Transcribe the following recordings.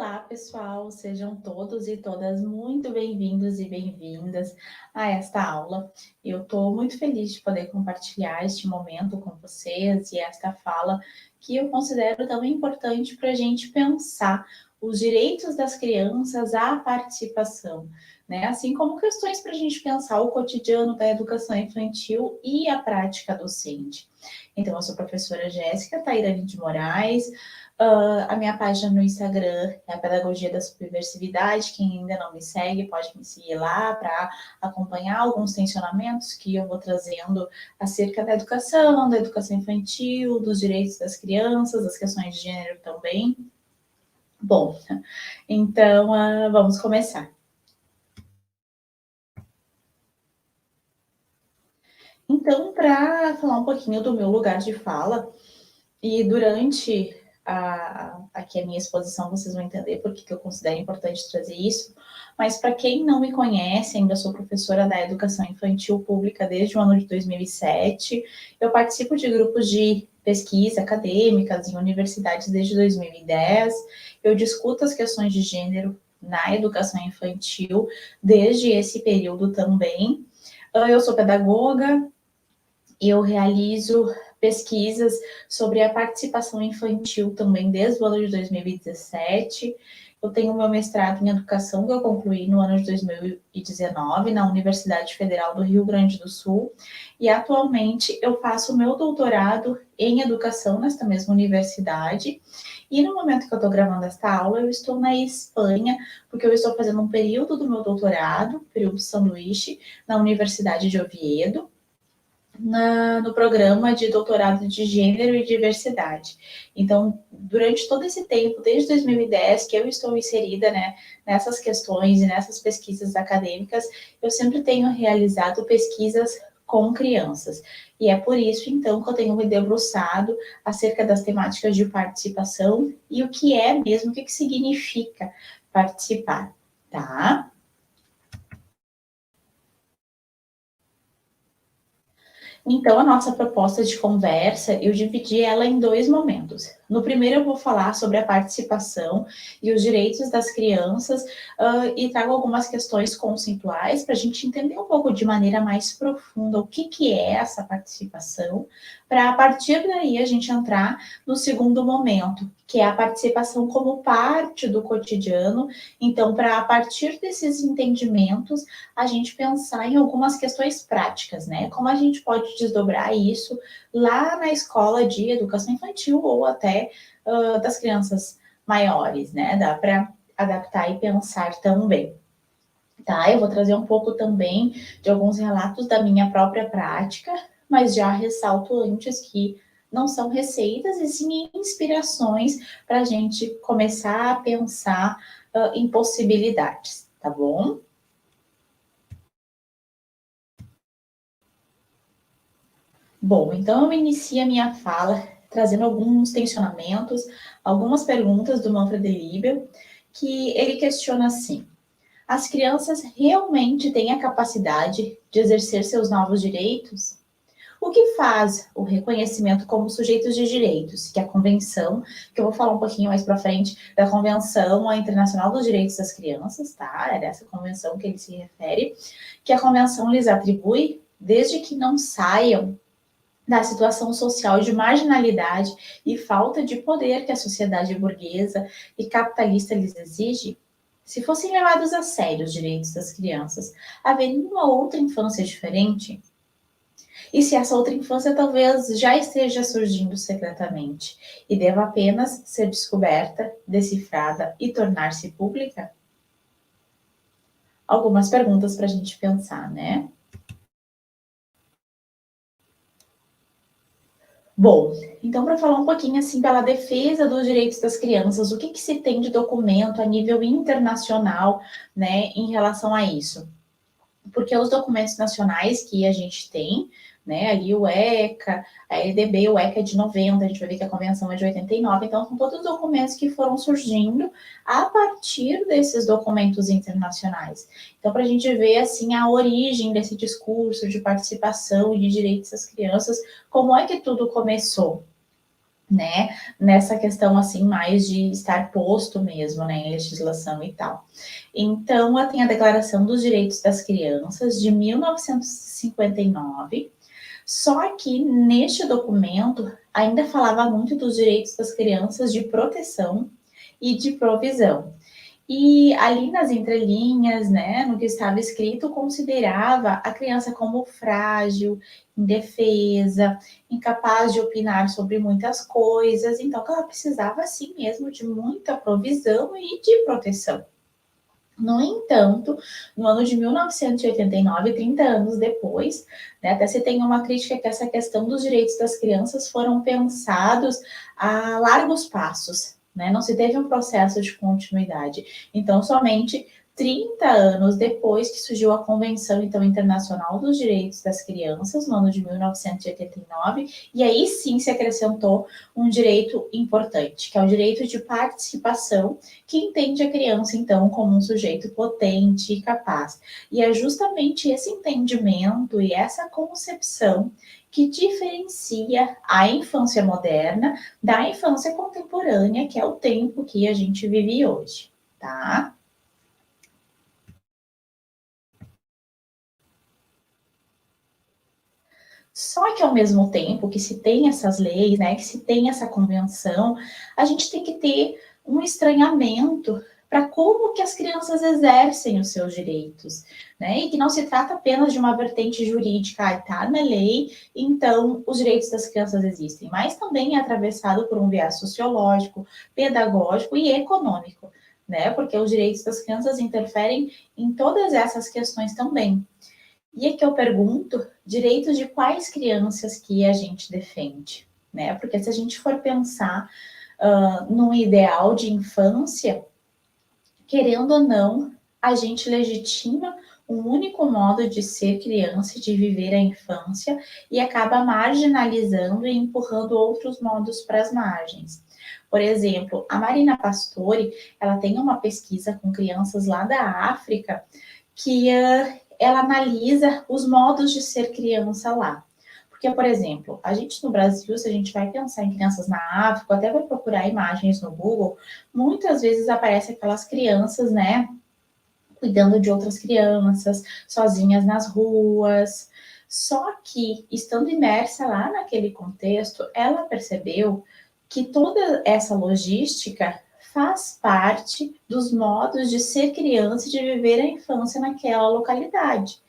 Olá, pessoal, sejam todos e todas muito bem-vindos e bem-vindas a esta aula. Eu estou muito feliz de poder compartilhar este momento com vocês e esta fala que eu considero tão importante para a gente pensar os direitos das crianças à participação, né? Assim como questões para a gente pensar o cotidiano da educação infantil e a prática docente. Então, eu sou a professora Jéssica Tairane de Moraes. A minha página no Instagram é a Pedagogia da Subversividade. Quem ainda não me segue pode me seguir lá para acompanhar alguns tensionamentos que eu vou trazendo acerca da educação infantil, dos direitos das crianças, das questões de gênero também. Bom, então vamos começar. Então, para falar um pouquinho do meu lugar de fala, e durante aqui a minha exposição, vocês vão entender por que eu considero importante trazer isso. Mas para quem não me conhece, ainda sou professora da educação infantil pública desde o ano de 2007. Eu participo de grupos de pesquisa acadêmicas em universidades desde 2010. Eu discuto as questões de gênero na educação infantil desde esse período também. Eu sou pedagoga, eu realizo pesquisas sobre a participação infantil também desde o ano de 2017. Eu tenho meu mestrado em educação que eu concluí no ano de 2019 na Universidade Federal do Rio Grande do Sul e atualmente eu faço o meu doutorado em educação nesta mesma universidade. E no momento que eu estou gravando esta aula, eu estou na Espanha, porque eu estou fazendo um período do meu doutorado, período sanduíche, na Universidade de Oviedo, no programa de doutorado de gênero e diversidade. Então, durante todo esse tempo, desde 2010, que eu estou inserida, né, nessas questões e nessas pesquisas acadêmicas, eu sempre tenho realizado pesquisas com crianças. E é por isso, então, que eu tenho me debruçado acerca das temáticas de participação e o que é mesmo, o que significa participar, tá? Então, a nossa proposta de conversa, eu dividi ela em dois momentos. No primeiro, eu vou falar sobre a participação e os direitos das crianças, e trago algumas questões conceituais para a gente entender um pouco de maneira mais profunda o que é essa participação, para a partir daí a gente entrar no segundo momento, que é a participação como parte do cotidiano. Então, para a partir desses entendimentos, a gente pensar em algumas questões práticas, né? Como a gente pode desdobrar isso lá na escola de educação infantil ou até das crianças maiores, né? Dá para adaptar e pensar também. Tá, eu vou trazer um pouco também de alguns relatos da minha própria prática, mas já ressalto antes que não são receitas e sim inspirações para a gente começar a pensar em possibilidades, tá bom? Bom, então eu inicio a minha fala trazendo alguns tensionamentos, algumas perguntas do Manfred Liebel, que ele questiona assim: as crianças realmente têm a capacidade de exercer seus novos direitos? O que faz o reconhecimento como sujeitos de direitos, que é a Convenção, que eu vou falar um pouquinho mais para frente, da Convenção Internacional dos Direitos das Crianças, tá? É dessa convenção que ele se refere, que a Convenção lhes atribui, desde que não saiam da situação social de marginalidade e falta de poder que a sociedade burguesa e capitalista lhes exige, se fossem levados a sério os direitos das crianças, haveria uma outra infância diferente? E se essa outra infância talvez já esteja surgindo secretamente e deva apenas ser descoberta, decifrada e tornar-se pública? Algumas perguntas para a gente pensar, né? Bom, então para falar um pouquinho assim pela defesa dos direitos das crianças, o que se tem de documento a nível internacional, né, em relação a isso? Porque os documentos nacionais que a gente tem, né, ali o ECA, a EDB, o ECA é de 90, a gente vai ver que a convenção é de 89, então são todos documentos que foram surgindo a partir desses documentos internacionais. Então, para a gente ver, assim, a origem desse discurso de participação e de direitos das crianças, como é que tudo começou? né, nessa questão assim mais de estar posto mesmo, né, em legislação e tal. Então, ela tem a Declaração dos Direitos das Crianças de 1959, só que neste documento ainda falava muito dos direitos das crianças de proteção e de provisão. E ali nas entrelinhas, né, no que estava escrito, considerava a criança como frágil, indefesa, incapaz de opinar sobre muitas coisas, então que ela precisava assim mesmo de muita provisão e de proteção. No entanto, no ano de 1989, 30 anos depois, né, até se tem uma crítica que essa questão dos direitos das crianças foram pensados a largos passos, né, não se teve um processo de continuidade. Então, somente 30 anos depois que surgiu a Convenção então, Internacional dos Direitos das Crianças, no ano de 1989, e aí sim se acrescentou um direito importante, que é o direito de participação, que entende a criança, então, como um sujeito potente e capaz. E é justamente esse entendimento e essa concepção que diferencia a infância moderna da infância contemporânea, que é o tempo que a gente vive hoje, tá? Só que ao mesmo tempo que se tem essas leis, né, que se tem essa convenção, a gente tem que ter um estranhamento para como que as crianças exercem os seus direitos, né? E que não se trata apenas de uma vertente jurídica, está na lei, então os direitos das crianças existem, mas também é atravessado por um viés sociológico, pedagógico e econômico, né? Porque os direitos das crianças interferem em todas essas questões também. E aqui eu pergunto, direitos de quais crianças que a gente defende, né? Porque se a gente for pensar num ideal de infância, querendo ou não, a gente legitima um único modo de ser criança, de viver a infância, e acaba marginalizando e empurrando outros modos para as margens. Por exemplo, a Marina Pastore, ela tem uma pesquisa com crianças lá da África, que ela analisa os modos de ser criança lá. Porque, por exemplo, a gente no Brasil, se a gente vai pensar em crianças na África, até vai procurar imagens no Google, muitas vezes aparecem aquelas crianças, né, cuidando de outras crianças, sozinhas nas ruas. Só que, estando imersa lá naquele contexto, ela percebeu que toda essa logística faz parte dos modos de ser criança e de viver a infância naquela localidade,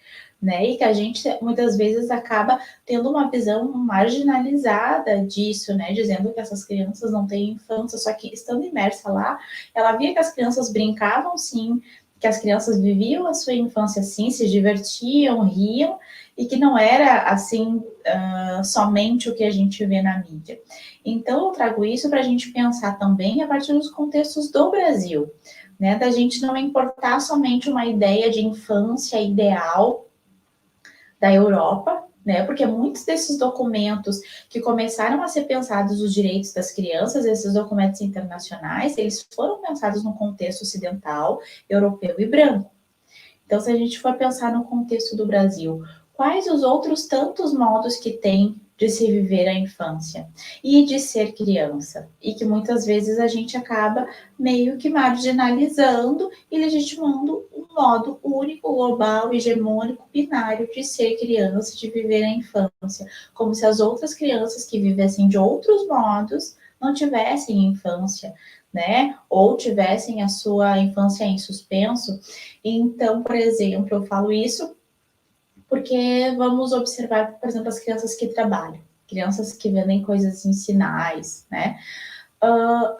né? E que a gente muitas vezes acaba tendo uma visão marginalizada disso, né? Dizendo que essas crianças não têm infância, só que estando imersa lá, ela via que as crianças brincavam sim, que as crianças viviam a sua infância assim, se divertiam, riam, e que não era assim somente o que a gente vê na mídia. Então, eu trago isso para a gente pensar também a partir dos contextos do Brasil, né? Da gente não importar somente uma ideia de infância ideal da Europa, né? Porque muitos desses documentos que começaram a ser pensados os direitos das crianças, esses documentos internacionais, eles foram pensados no contexto ocidental, europeu e branco. Então, se a gente for pensar no contexto do Brasil, quais os outros tantos modos que tem de se viver a infância e de ser criança? E que muitas vezes a gente acaba meio que marginalizando e legitimando um modo único, global, hegemônico, binário de ser criança, de viver a infância, como se as outras crianças que vivessem de outros modos não tivessem infância, né? Ou tivessem a sua infância em suspenso. Então, por exemplo, eu falo isso porque vamos observar, por exemplo, as crianças que trabalham, crianças que vendem coisas em sinais, né?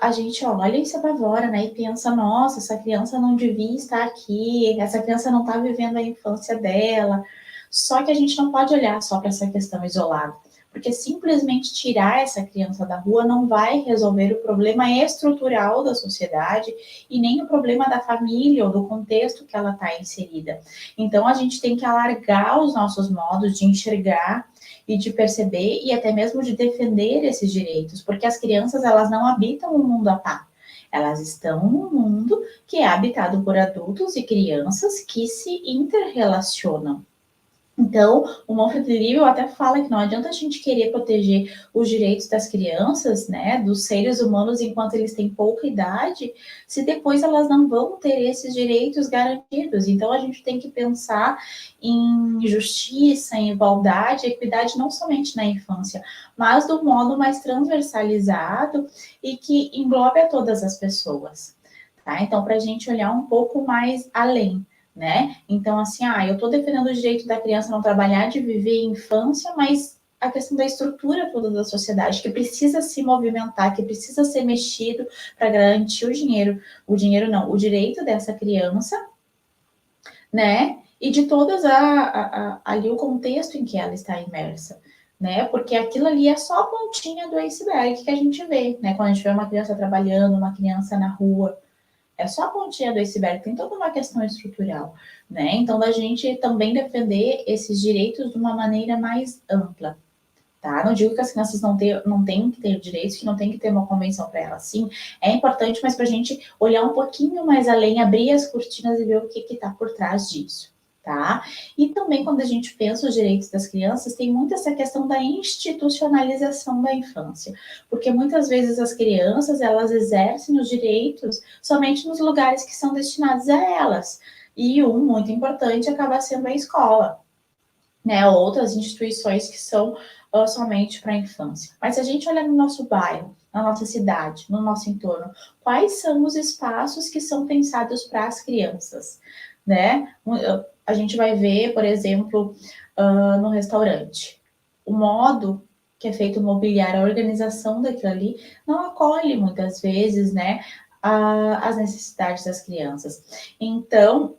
A gente olha e se apavora, né? E pensa, nossa, essa criança não devia estar aqui, essa criança não está vivendo a infância dela. Só que a gente não pode olhar só para essa questão isolada, porque simplesmente tirar essa criança da rua não vai resolver o problema estrutural da sociedade e nem o problema da família ou do contexto que ela está inserida. Então a gente tem que alargar os nossos modos de enxergar e de perceber e até mesmo de defender esses direitos, porque as crianças elas não habitam um mundo à parte. Elas estão num mundo que é habitado por adultos e crianças que se interrelacionam. Então, o Manfred Lívio até fala que não adianta a gente querer proteger os direitos das crianças, né, dos seres humanos enquanto eles têm pouca idade, se depois elas não vão ter esses direitos garantidos. Então, a gente tem que pensar em justiça, em igualdade, equidade, não somente na infância, mas do modo mais transversalizado e que englobe a todas as pessoas. Tá? Então, para a gente olhar um pouco mais além, né? Então, assim, eu estou defendendo o direito da criança não trabalhar, de viver a infância, mas a questão da estrutura toda da sociedade, que precisa se movimentar, que precisa ser mexido para garantir o dinheiro não, o direito dessa criança, né? E de todas ali o contexto em que ela está imersa, né? Porque aquilo ali é só a pontinha do iceberg que a gente vê, né? Quando a gente vê uma criança trabalhando, uma criança na rua, é só a pontinha do iceberg, tem toda uma questão estrutural, né? Então, da gente também defender esses direitos de uma maneira mais ampla, tá? Não digo que as crianças não têm que ter direitos, que não tem que ter uma convenção para elas. Sim, é importante, mas para a gente olhar um pouquinho mais além, abrir as cortinas e ver o que está por trás disso. Tá? E também quando a gente pensa os direitos das crianças, tem muito essa questão da institucionalização da infância, porque muitas vezes as crianças elas exercem os direitos somente nos lugares que são destinados a elas. E um muito importante acaba sendo a escola, né? Outras instituições que são somente para a infância. Mas se a gente olhar no nosso bairro, na nossa cidade, no nosso entorno, quais são os espaços que são pensados para as crianças, né? A gente vai ver, por exemplo, no restaurante, o modo que é feito o mobiliário, a organização daquilo ali, não acolhe muitas vezes, né, as necessidades das crianças. Então,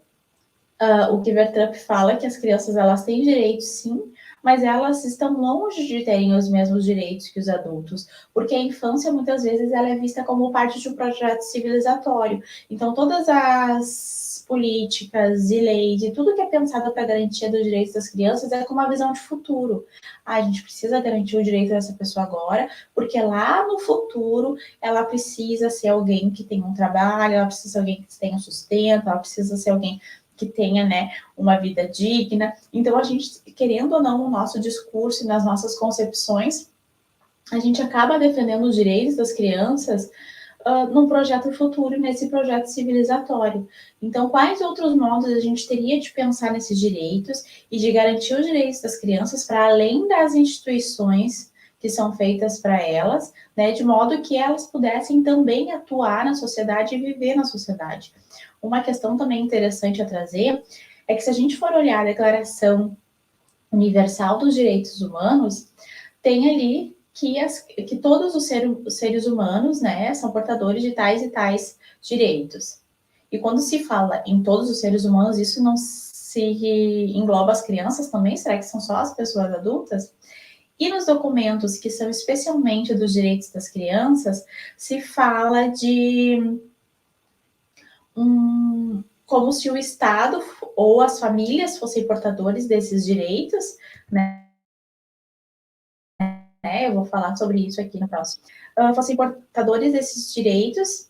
o Giver Trump fala que as crianças elas têm direitos, sim, mas elas estão longe de terem os mesmos direitos que os adultos, porque a infância muitas vezes ela é vista como parte de um projeto civilizatório. Então todas as políticas e leis e tudo que é pensado para a garantia dos direitos das crianças é com uma visão de futuro. A gente precisa garantir o direito dessa pessoa agora, porque lá no futuro ela precisa ser alguém que tenha um trabalho, ela precisa ser alguém que tenha um sustento, ela precisa ser alguém que tenha, né, uma vida digna. Então, a gente, querendo ou não, no nosso discurso e nas nossas concepções, a gente acaba defendendo os direitos das crianças num projeto futuro, nesse projeto civilizatório. Então, quais outros modos a gente teria de pensar nesses direitos e de garantir os direitos das crianças para além das instituições que são feitas para elas, né, de modo que elas pudessem também atuar na sociedade e viver na sociedade. Uma questão também interessante a trazer é que se a gente for olhar a Declaração Universal dos Direitos Humanos, tem ali que todos os seres humanos, né, são portadores de tais e tais direitos. E quando se fala em todos os seres humanos, isso não se engloba as crianças também? Será que são só as pessoas adultas? E nos documentos que são especialmente dos direitos das crianças, se fala de como se o Estado ou as famílias fossem portadores desses direitos, né? Eu vou falar sobre isso aqui no próximo. Fossem portadores desses direitos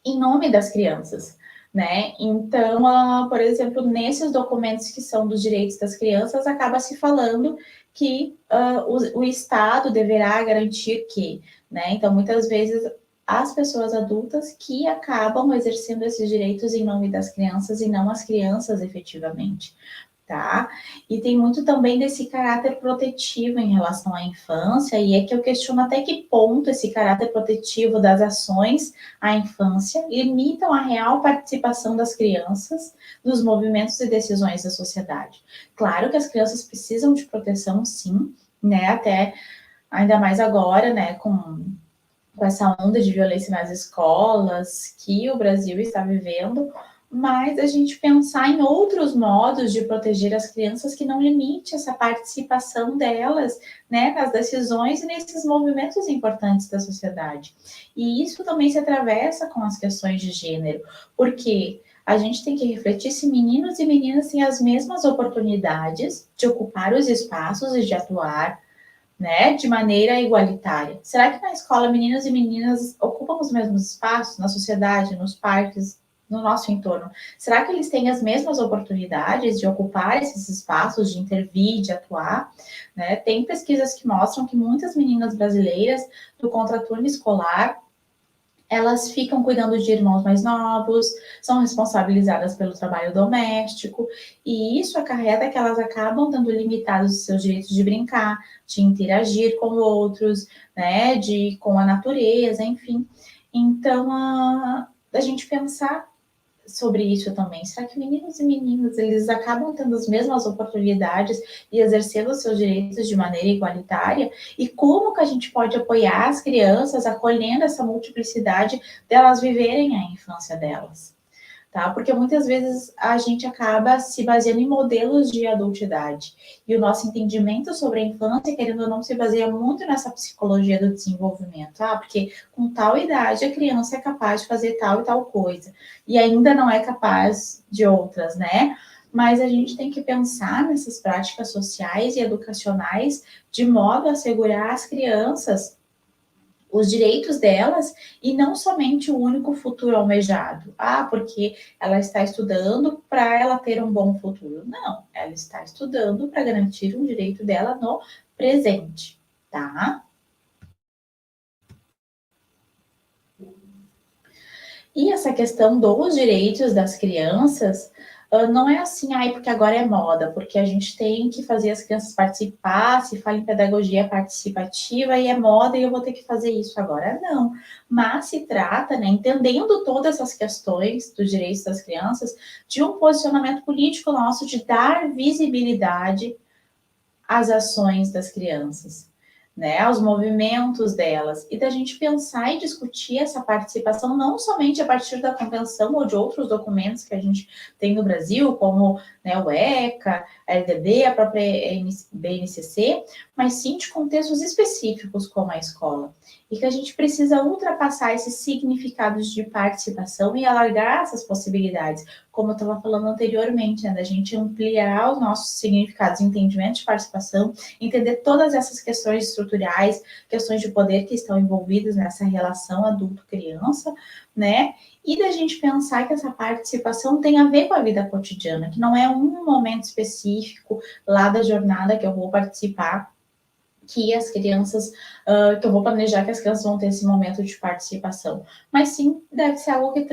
em nome das crianças, né? Então, por exemplo, nesses documentos que são dos direitos das crianças, acaba se falando que o Estado deverá garantir que, né? Então, muitas vezes as pessoas adultas que acabam exercendo esses direitos em nome das crianças e não as crianças efetivamente, tá? E tem muito também desse caráter protetivo em relação à infância, e é que eu questiono até que ponto esse caráter protetivo das ações à infância limitam a real participação das crianças nos movimentos e decisões da sociedade. Claro que as crianças precisam de proteção, sim, né? Até ainda mais agora, né, com essa onda de violência nas escolas que o Brasil está vivendo, mas a gente pensar em outros modos de proteger as crianças que não limite essa participação delas, né, nas decisões e nesses movimentos importantes da sociedade. E isso também se atravessa com as questões de gênero, porque a gente tem que refletir se meninos e meninas têm as mesmas oportunidades de ocupar os espaços e de atuar, né, de maneira igualitária. Será que na escola meninos e meninas ocupam os mesmos espaços na sociedade, nos parques? no nosso entorno, será que eles têm as mesmas oportunidades de ocupar esses espaços, de intervir, de atuar? Né? Tem pesquisas que mostram que muitas meninas brasileiras do contraturno escolar, elas ficam cuidando de irmãos mais novos, são responsabilizadas pelo trabalho doméstico, e isso acarreta que elas acabam tendo limitados os seus direitos de brincar, de interagir com outros, né, com a natureza, enfim. Então, a gente pensar sobre isso também. Será que meninos e meninas, eles acabam tendo as mesmas oportunidades e exercendo os seus direitos de maneira igualitária? E como que a gente pode apoiar as crianças, acolhendo essa multiplicidade delas viverem a infância delas? Tá? Porque muitas vezes a gente acaba se baseando em modelos de adultidade. E o nosso entendimento sobre a infância, querendo ou não, se baseia muito nessa psicologia do desenvolvimento. Ah, porque com tal idade a criança é capaz de fazer tal e tal coisa. E ainda não é capaz de outras, né? Mas a gente tem que pensar nessas práticas sociais e educacionais de modo a assegurar às crianças os direitos delas e não somente o único futuro almejado. Ah, porque ela está estudando para ela ter um bom futuro. Não, ela está estudando para garantir um direito dela no presente, tá? E essa questão dos direitos das crianças não é assim, ai, porque agora é moda, porque a gente tem que fazer as crianças participar, se fala em pedagogia participativa e é moda e eu vou ter que fazer isso agora. Não, mas se trata, né, entendendo todas essas questões dos direitos das crianças, de um posicionamento político nosso de dar visibilidade às ações das crianças, né, aos movimentos delas, e da gente pensar e discutir essa participação não somente a partir da convenção ou de outros documentos que a gente tem no Brasil, como, né, o ECA, a LDB, a própria BNCC, mas sim de contextos específicos como a escola. E que a gente precisa ultrapassar esses significados de participação e alargar essas possibilidades, como eu estava falando anteriormente, né, da gente ampliar os nossos significados, entendimento de participação, entender todas essas questões estruturais, questões de poder que estão envolvidas nessa relação adulto-criança, né? E da gente pensar que essa participação tem a ver com a vida cotidiana, que não é um momento específico lá da jornada que eu vou participar, que as crianças, que eu vou planejar que as crianças vão ter esse momento de participação, mas sim deve ser algo que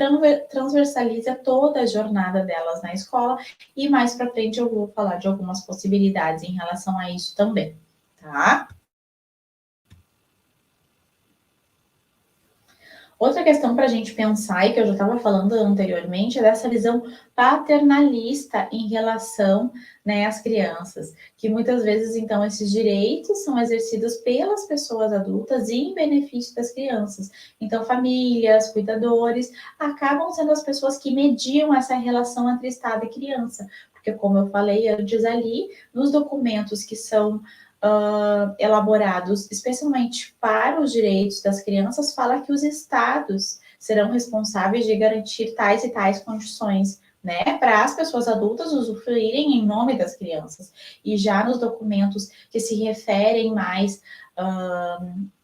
transversaliza toda a jornada delas na escola, e mais para frente eu vou falar de algumas possibilidades em relação a isso também, tá? Outra questão para a gente pensar, e que eu já estava falando anteriormente, é dessa visão paternalista em relação, né, às crianças, que muitas vezes, então, esses direitos são exercidos pelas pessoas adultas e em benefício das crianças. Então, famílias, cuidadores, acabam sendo as pessoas que mediam essa relação entre Estado e criança, porque, como eu falei antes ali, nos documentos que são elaborados especialmente para os direitos das crianças, fala que os estados serão responsáveis de garantir tais e tais condições, né, para as pessoas adultas usufruírem em nome das crianças. E já nos documentos que se referem mais,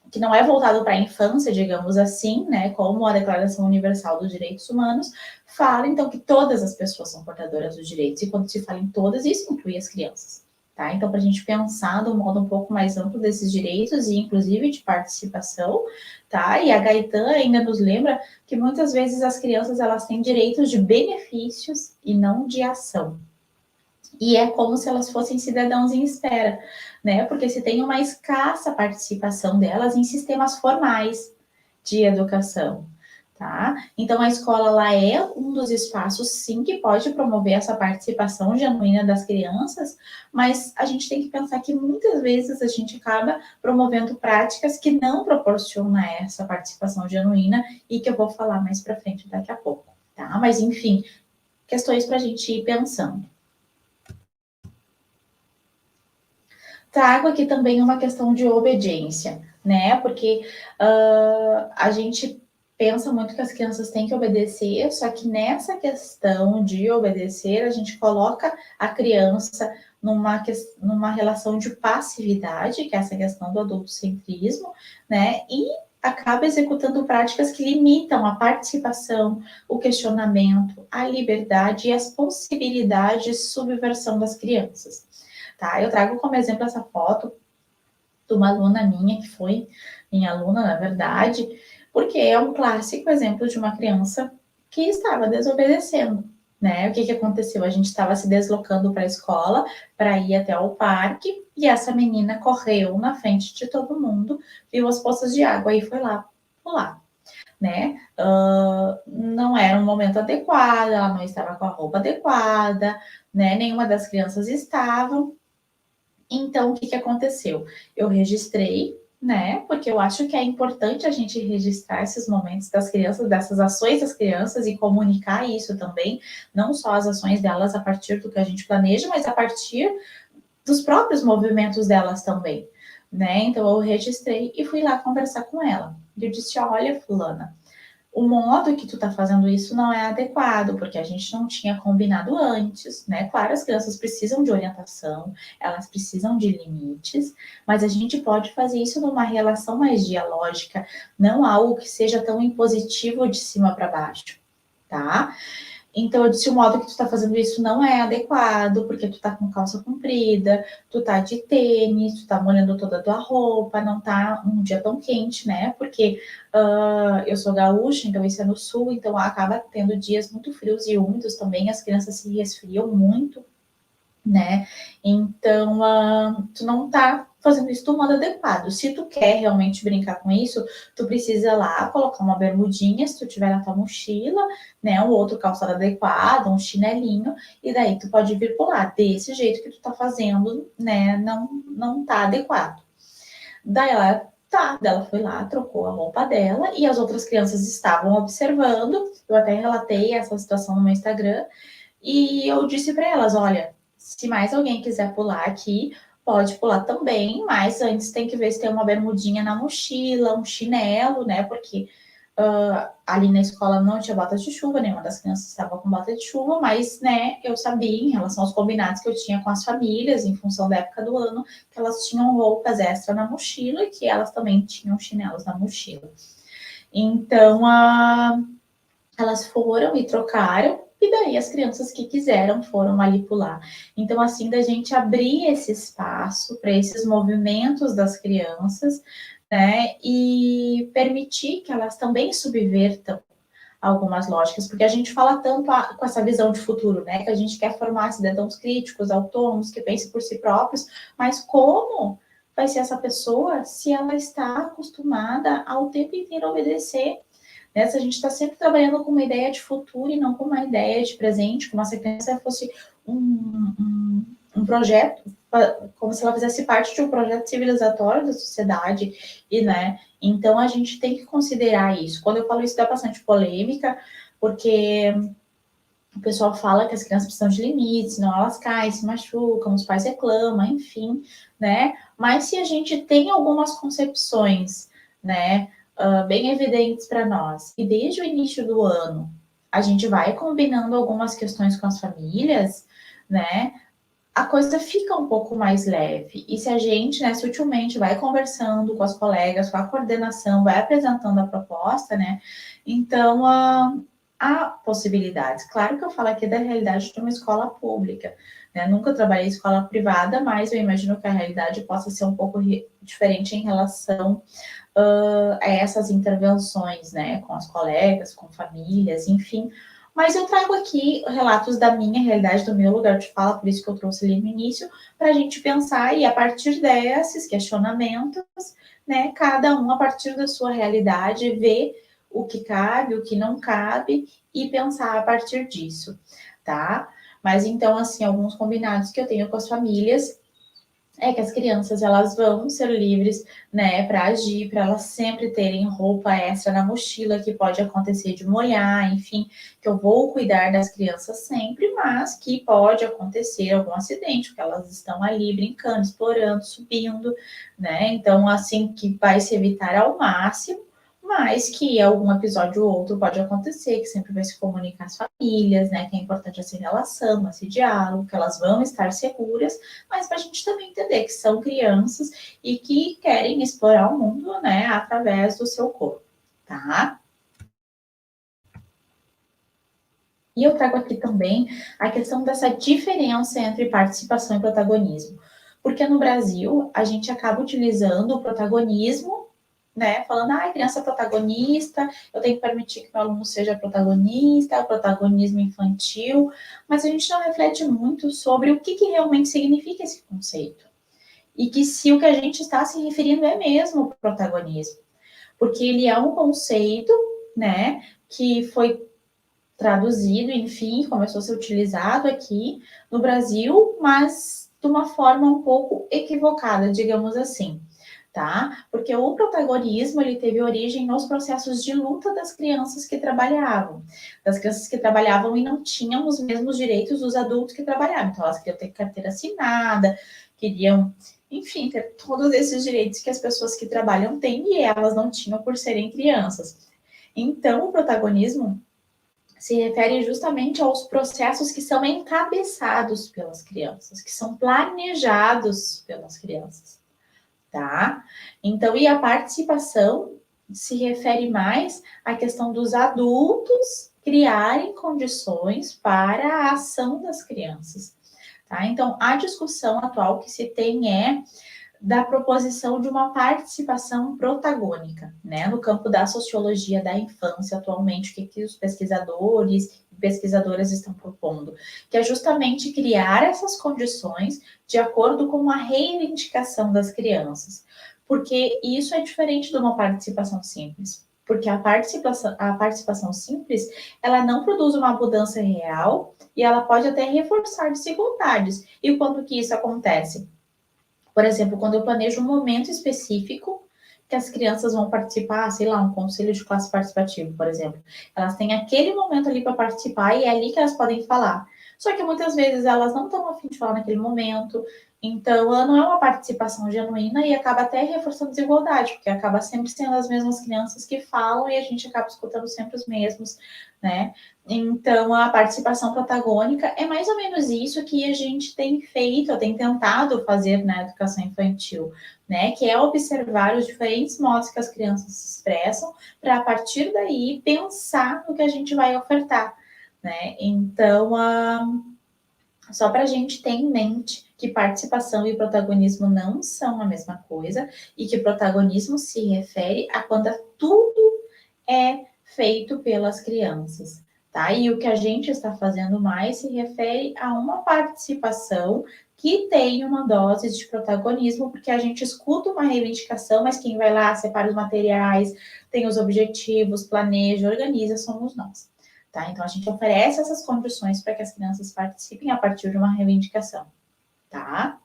que não é voltado para a infância, digamos assim, né, como a Declaração Universal dos Direitos Humanos, fala então que todas as pessoas são portadoras dos direitos, e quando se fala em todas, isso inclui as crianças. Tá? Então, para a gente pensar de um modo um pouco mais amplo desses direitos e, inclusive, de participação, tá? E a Gaetan ainda nos lembra que muitas vezes as crianças elas têm direitos de benefícios e não de ação. E é como se elas fossem cidadãos em espera, né? Porque se tem uma escassa participação delas em sistemas formais de educação. Tá? Então, a escola lá é um dos espaços, sim, que pode promover essa participação genuína das crianças, mas a gente tem que pensar que muitas vezes a gente acaba promovendo práticas que não proporcionam essa participação genuína e que eu vou falar mais para frente daqui a pouco, tá? Mas, enfim, questões para a gente ir pensando. Trago aqui também uma questão de obediência, né? Porque a gente pensa muito que as crianças têm que obedecer, só que nessa questão de obedecer, a gente coloca a criança numa relação de passividade, que é essa questão do adultocentrismo, né? E acaba executando práticas que limitam a participação, o questionamento, a liberdade e as possibilidades de subversão das crianças. Tá? Eu trago como exemplo essa foto de uma aluna minha, que foi minha aluna, na verdade, porque é um clássico exemplo de uma criança que estava desobedecendo, né? O que aconteceu? A gente estava se deslocando para a escola para ir até o parque e essa menina correu na frente de todo mundo, viu as poças de água e foi lá pular, né? Não era um momento adequado, ela não estava com a roupa adequada, né? Nenhuma das crianças estavam. Então, o que aconteceu? Eu registrei, né? Porque eu acho que é importante a gente registrar esses momentos das crianças, dessas ações das crianças e comunicar isso também, não só as ações delas a partir do que a gente planeja, mas a partir dos próprios movimentos delas também, né? Então, eu registrei e fui lá conversar com ela. Eu disse: olha, fulana, o modo que tu tá fazendo isso não é adequado, porque a gente não tinha combinado antes, né? Claro, as crianças precisam de orientação, elas precisam de limites, mas a gente pode fazer isso numa relação mais dialógica, não algo que seja tão impositivo de cima para baixo, tá? Então, eu disse: o modo que tu tá fazendo isso não é adequado, porque tu tá com calça comprida, tu tá de tênis, tu tá molhando toda a tua roupa, não tá um dia tão quente, né? Porque eu sou gaúcha, então isso é no sul, então acaba tendo dias muito frios e úmidos também, as crianças se resfriam muito, né? Então, tu não tá fazendo isso do modo adequado. Se tu quer realmente brincar com isso, tu precisa lá colocar uma bermudinha, se tu tiver na tua mochila, né? Um outro calçado adequado, um chinelinho, e daí tu pode vir pular. Desse jeito que tu tá fazendo, né? Não tá adequado. Daí ela foi lá, trocou a roupa dela, e as outras crianças estavam observando. Eu até relatei essa situação no meu Instagram, e eu disse para elas: olha, se mais alguém quiser pular aqui, pode pular também, mas antes tem que ver se tem uma bermudinha na mochila, um chinelo, né? Porque ali na escola não tinha bota de chuva, nenhuma das crianças estava com bota de chuva, mas, né, eu sabia em relação aos combinados que eu tinha com as famílias, em função da época do ano, que elas tinham roupas extra na mochila e que elas também tinham chinelos na mochila. Então, elas foram e trocaram, e daí as crianças que quiseram foram manipular. Então, assim, da gente abrir esse espaço para esses movimentos das crianças, né, e permitir que elas também subvertam algumas lógicas, porque a gente fala tanto com essa visão de futuro, né, que a gente quer formar cidadãos críticos, autônomos, que pensem por si próprios, mas como vai ser essa pessoa se ela está acostumada ao tempo inteiro obedecer, né? Se a gente está sempre trabalhando com uma ideia de futuro e não com uma ideia de presente, como se a criança fosse um projeto, como se ela fizesse parte de um projeto civilizatório da sociedade, e, né? Então, a gente tem que considerar isso. Quando eu falo isso, dá bastante polêmica, porque o pessoal fala que as crianças precisam de limites, senão elas caem, se machucam, os pais reclamam, enfim, né? Mas se a gente tem algumas concepções, né, bem evidentes para nós, e desde o início do ano a gente vai combinando algumas questões com as famílias, né, a coisa fica um pouco mais leve. E se a gente, né, sutilmente vai conversando com as colegas, com a coordenação, vai apresentando a proposta, né, então há possibilidades. Claro que eu falo aqui da realidade de uma escola pública, né, nunca trabalhei em escola privada, mas eu imagino que a realidade possa ser um pouco diferente em relação a essas intervenções, né, com as colegas, com famílias, enfim. Mas eu trago aqui relatos da minha realidade, do meu lugar de fala, por isso que eu trouxe ali no início, para a gente pensar e a partir desses questionamentos, né, cada um a partir da sua realidade, ver o que cabe, o que não cabe e pensar a partir disso, tá? Mas então, assim, alguns combinados que eu tenho com as famílias é que as crianças elas vão ser livres, né, para agir, para elas sempre terem roupa extra na mochila, que pode acontecer de molhar, enfim, que eu vou cuidar das crianças sempre, mas que pode acontecer algum acidente, porque elas estão ali brincando, explorando, subindo, né? Então, assim que vai se evitar ao máximo, mas que algum episódio ou outro pode acontecer, que sempre vai se comunicar às famílias, né, que é importante essa relação, esse diálogo, que elas vão estar seguras, mas para a gente também entender que são crianças e que querem explorar o mundo, né, através do seu corpo, tá? E eu trago aqui também a questão dessa diferença entre participação e protagonismo. Porque no Brasil, a gente acaba utilizando o protagonismo, né? Falando, ah, criança protagonista, eu tenho que permitir que meu aluno seja protagonista, o protagonismo infantil, mas a gente não reflete muito sobre o que realmente significa esse conceito. E que se o que a gente está se referindo é mesmo o protagonismo. Porque ele é um conceito, né, que foi traduzido, enfim, começou a ser utilizado aqui no Brasil, mas de uma forma um pouco equivocada, digamos assim, tá? Porque o protagonismo, ele teve origem nos processos de luta das crianças que trabalhavam, e não tinham os mesmos direitos dos adultos que trabalhavam. Então, elas queriam ter carteira assinada, queriam, enfim, ter todos esses direitos que as pessoas que trabalham têm e elas não tinham por serem crianças. Então, o protagonismo se refere justamente aos processos que são encabeçados pelas crianças, que são planejados pelas crianças, tá? Então, e a participação se refere mais à questão dos adultos criarem condições para a ação das crianças, tá? Então, a discussão atual que se tem é da proposição de uma participação protagônica, né, no campo da sociologia da infância atualmente, o que os pesquisadores e pesquisadoras estão propondo, que é justamente criar essas condições de acordo com a reivindicação das crianças, porque isso é diferente de uma participação simples, porque a participação simples, ela não produz uma mudança real e ela pode até reforçar desigualdades. E quando que isso acontece? Por exemplo, quando eu planejo um momento específico que as crianças vão participar, sei lá, um conselho de classe participativo, por exemplo. Elas têm aquele momento ali para participar e é ali que elas podem falar. Só que muitas vezes elas não estão a fim de falar naquele momento, então ela não é uma participação genuína e acaba até reforçando desigualdade, porque acaba sempre sendo as mesmas crianças que falam e a gente acaba escutando sempre os mesmos, né? Então, a participação protagônica é mais ou menos isso que a gente tem feito, tem tentado fazer na educação infantil, né? Que é observar os diferentes modos que as crianças se expressam, para a partir daí pensar no que a gente vai ofertar, né? Então, só para a gente ter em mente que participação e protagonismo não são a mesma coisa, e que protagonismo se refere a quando tudo é feito pelas crianças, tá? E o que a gente está fazendo mais se refere a uma participação que tem uma dose de protagonismo, porque a gente escuta uma reivindicação, mas quem vai lá, separa os materiais, tem os objetivos, planeja, organiza, somos nós. Tá? Então, a gente oferece essas condições para que as crianças participem a partir de uma reivindicação, tá?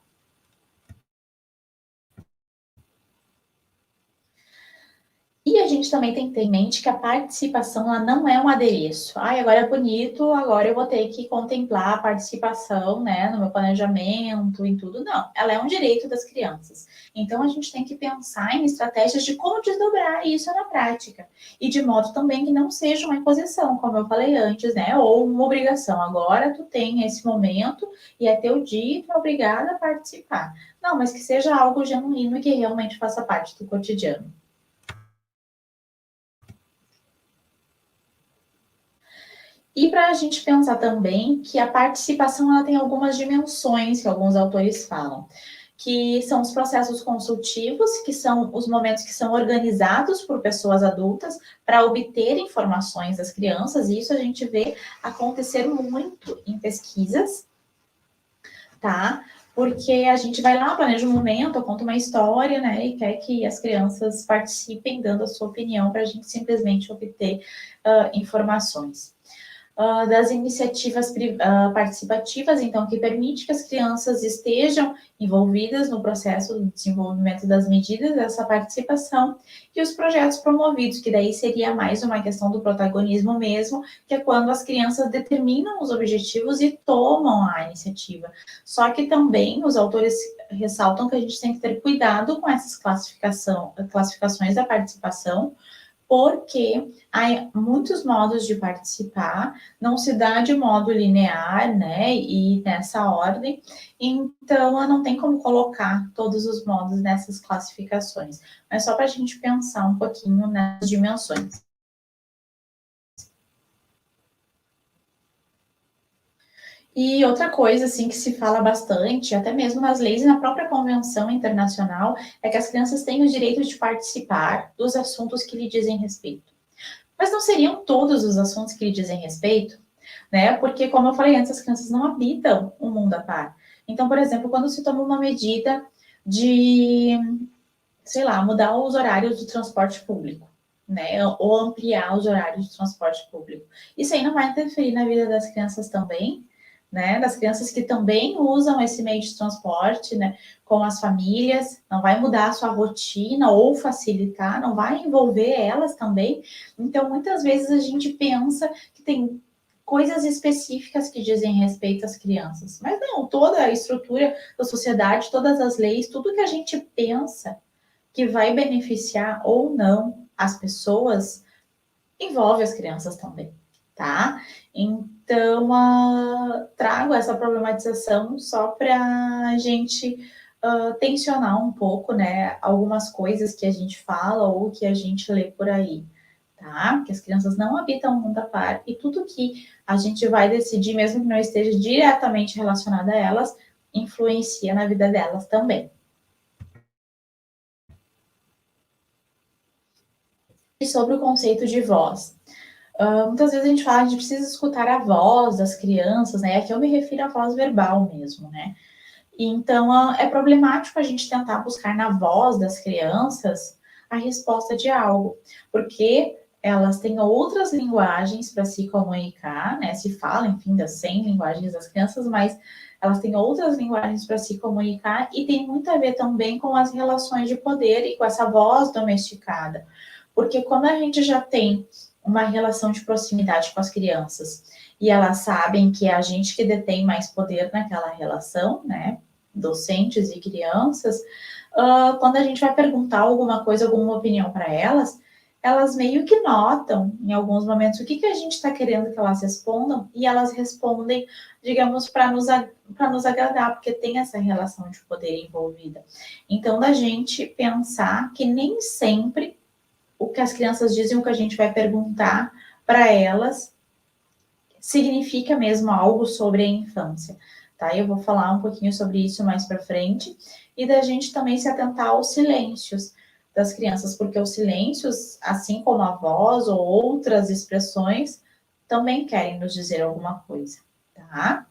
E a gente também tem que ter em mente que a participação ela não é um adereço. Ai, agora é bonito, agora eu vou ter que contemplar a participação, né, no meu planejamento, em tudo. Não, ela é um direito das crianças. Então, a gente tem que pensar em estratégias de como desdobrar isso na prática. E de modo também que não seja uma imposição, como eu falei antes, né, ou uma obrigação. Agora tu tem esse momento e é teu dia e tu é obrigada a participar. Não, mas que seja algo genuíno e que realmente faça parte do cotidiano. E para a gente pensar também que a participação ela tem algumas dimensões que alguns autores falam, que são os processos consultivos, que são os momentos que são organizados por pessoas adultas para obter informações das crianças, e isso a gente vê acontecer muito em pesquisas, tá? Porque a gente vai lá, planeja um momento, conta uma história, né? E quer que as crianças participem, dando a sua opinião, para a gente simplesmente obter informações das iniciativas participativas, então, que permite que as crianças estejam envolvidas no processo do desenvolvimento das medidas dessa participação, e os projetos promovidos, que daí seria mais uma questão do protagonismo mesmo, que é quando as crianças determinam os objetivos e tomam a iniciativa. Só que também os autores ressaltam que a gente tem que ter cuidado com essas classificações da participação, porque há muitos modos de participar, não se dá de modo linear, né, e nessa ordem, então não tem como colocar todos os modos nessas classificações, mas só para a gente pensar um pouquinho nas dimensões. E outra coisa, assim, que se fala bastante, até mesmo nas leis e na própria Convenção Internacional, é que as crianças têm o direito de participar dos assuntos que lhe dizem respeito. Mas não seriam todos os assuntos que lhe dizem respeito, né? Porque, como eu falei antes, as crianças não habitam um mundo à par. Então, por exemplo, quando se toma uma medida de, sei lá, mudar os horários do transporte público, né? Ou ampliar os horários de transporte público. Isso aí não vai interferir na vida das crianças também, né? Das crianças que também usam esse meio de transporte, né? Com as famílias, não vai mudar a sua rotina ou facilitar, não vai envolver elas também. Então, muitas vezes a gente pensa que tem coisas específicas que dizem respeito às crianças, mas não, toda a estrutura da sociedade, todas as leis, tudo que a gente pensa que vai beneficiar ou não as pessoas, envolve as crianças também, tá? Então, trago essa problematização só para a gente tensionar um pouco, né, algumas coisas que a gente fala ou que a gente lê por aí, tá? Que as crianças não habitam o mundo à par e tudo que a gente vai decidir, mesmo que não esteja diretamente relacionado a elas, influencia na vida delas também. E sobre o conceito de voz. Muitas vezes a gente fala, a gente precisa escutar a voz das crianças, né? Aqui eu me refiro à voz verbal mesmo, né? Então, é problemático a gente tentar buscar na voz das crianças a resposta de algo, porque elas têm outras linguagens para se comunicar, né? Se fala, enfim, das 100 linguagens das crianças, mas elas têm outras linguagens para se comunicar e tem muito a ver também com as relações de poder e com essa voz domesticada. Porque quando a gente já tem uma relação de proximidade com as crianças e elas sabem que é a gente que detém mais poder naquela relação, né? Docentes e crianças, quando a gente vai perguntar alguma coisa, alguma opinião para elas, elas meio que notam, em alguns momentos, o que, que a gente está querendo que elas respondam, e elas respondem, digamos, para nos agradar, porque tem essa relação de poder envolvida. Então, da gente pensar que nem sempre o que as crianças dizem, o que a gente vai perguntar para elas, significa mesmo algo sobre a infância, tá? Eu vou falar um pouquinho sobre isso mais para frente e da gente também se atentar aos silêncios das crianças, porque os silêncios, assim como a voz ou outras expressões, também querem nos dizer alguma coisa, tá?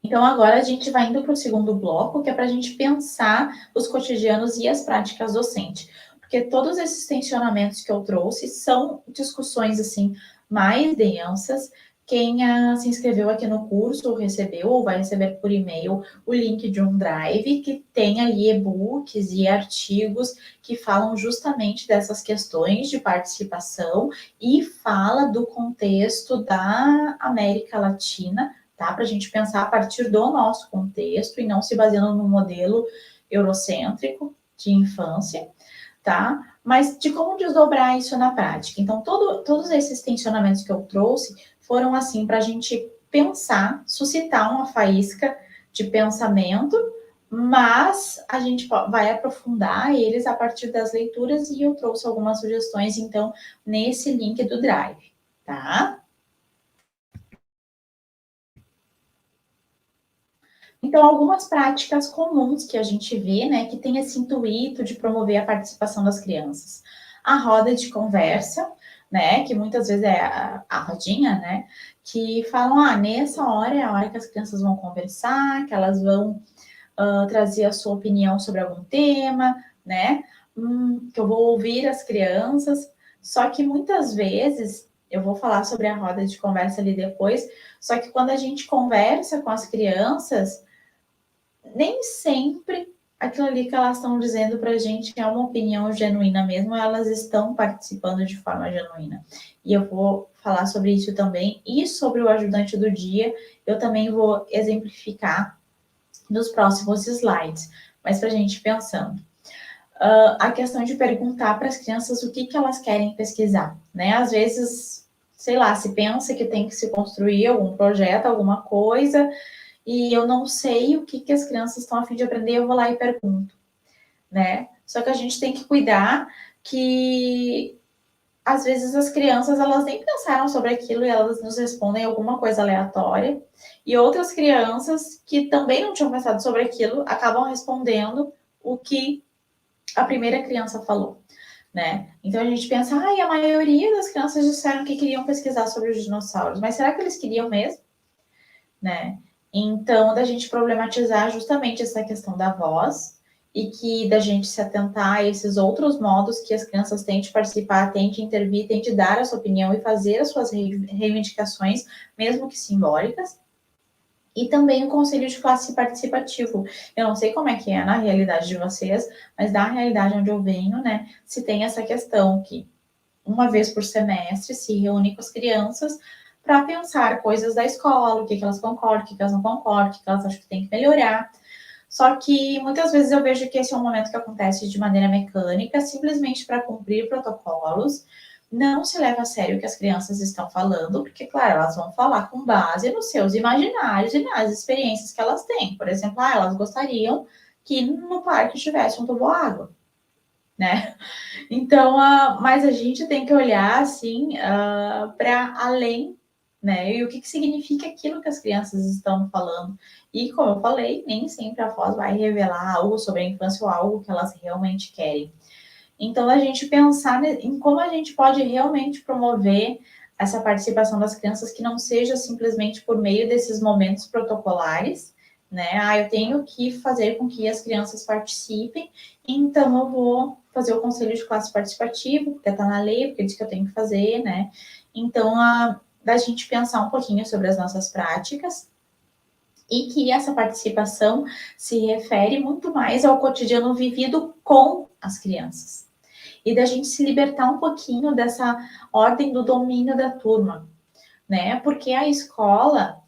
Então, agora a gente vai indo para o segundo bloco, que é para a gente pensar os cotidianos e as práticas docentes. Porque todos esses tensionamentos que eu trouxe são discussões, assim, mais densas. Quem se inscreveu aqui no curso, recebeu ou vai receber por e-mail o link de um drive que tem ali e-books e artigos que falam justamente dessas questões de participação e fala do contexto da América Latina, tá? Para a gente pensar a partir do nosso contexto e não se baseando no modelo eurocêntrico de infância, tá? Mas de como desdobrar isso na prática. Então, todos esses tensionamentos que eu trouxe foram assim para a gente pensar, suscitar uma faísca de pensamento, mas a gente vai aprofundar eles a partir das leituras e eu trouxe algumas sugestões, então, nesse link do Drive, tá? Então, algumas práticas comuns que a gente vê, né, que tem esse intuito de promover a participação das crianças. A roda de conversa, né, que muitas vezes é a rodinha, né, que falam, nessa hora é a hora que as crianças vão conversar, que elas vão trazer a sua opinião sobre algum tema, né, que eu vou ouvir as crianças, só que muitas vezes, eu vou falar sobre a roda de conversa ali depois, só que quando a gente conversa com as crianças, nem sempre aquilo ali que elas estão dizendo para a gente é uma opinião genuína mesmo, elas estão participando de forma genuína. E eu vou falar sobre isso também, e sobre o ajudante do dia, eu também vou exemplificar nos próximos slides, mas para a gente pensando. a questão de perguntar para as crianças o que elas querem pesquisar, né? Às vezes, sei lá, se pensa que tem que se construir algum projeto, alguma coisa, e eu não sei o que as crianças estão a fim de aprender, eu vou lá e pergunto, né? Só que a gente tem que cuidar que às vezes as crianças elas nem pensaram sobre aquilo e elas nos respondem alguma coisa aleatória, e outras crianças que também não tinham pensado sobre aquilo acabam respondendo o que a primeira criança falou, né? Então a gente pensa, a maioria das crianças disseram que queriam pesquisar sobre os dinossauros, mas será que eles queriam mesmo, né? Então, da gente problematizar justamente essa questão da voz e que da gente se atentar a esses outros modos que as crianças têm de participar, têm de intervir, têm de dar a sua opinião e fazer as suas reivindicações, mesmo que simbólicas. E também o conselho de classe participativo. Eu não sei como é que é na realidade de vocês, mas da realidade onde eu venho, né, se tem essa questão que uma vez por semestre se reúne com as crianças para pensar coisas da escola, o que elas concordam, o que elas não concordam, o que elas acham que tem que melhorar. Só que muitas vezes eu vejo que esse é um momento que acontece de maneira mecânica, simplesmente para cumprir protocolos, não se leva a sério o que as crianças estão falando, porque, claro, elas vão falar com base nos seus imaginários e nas experiências que elas têm. Por exemplo, elas gostariam que no parque tivesse um toboágua, né? Então, mas a gente tem que olhar, assim, para além, né? E o que significa aquilo que as crianças estão falando. E, como eu falei, nem sempre a voz vai revelar algo sobre a infância ou algo que elas realmente querem. Então, a gente pensar em como a gente pode realmente promover essa participação das crianças que não seja simplesmente por meio desses momentos protocolares, né? Eu tenho que fazer com que as crianças participem, então eu vou fazer o conselho de classe participativo, porque está na lei, porque diz que eu tenho que fazer, né? Então, da gente pensar um pouquinho sobre as nossas práticas, e que essa participação se refere muito mais ao cotidiano vivido com as crianças. E da gente se libertar um pouquinho dessa ordem do domínio da turma, né? Porque a escola,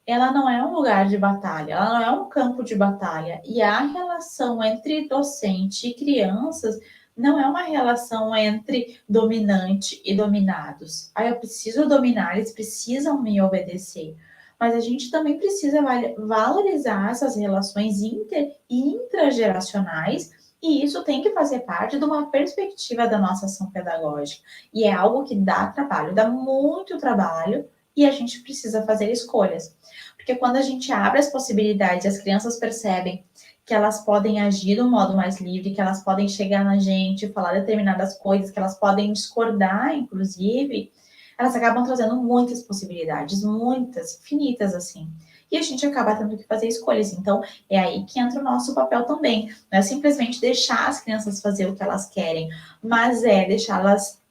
ela não é um lugar de batalha, ela não é um campo de batalha. E a relação entre docente e crianças não é uma relação entre dominante e dominados. Eu preciso dominar, eles precisam me obedecer. Mas a gente também precisa valorizar essas relações inter e intrageracionais, e isso tem que fazer parte de uma perspectiva da nossa ação pedagógica. E é algo que dá trabalho, dá muito trabalho, e a gente precisa fazer escolhas. Porque quando a gente abre as possibilidades, as crianças percebem que elas podem agir de um modo mais livre, que elas podem chegar na gente, falar determinadas coisas, que elas podem discordar, inclusive, elas acabam trazendo muitas possibilidades, muitas, infinitas, assim. E a gente acaba tendo que fazer escolhas. Então, é aí que entra o nosso papel também. Não é simplesmente deixar as crianças fazer o que elas querem, mas é deixá-las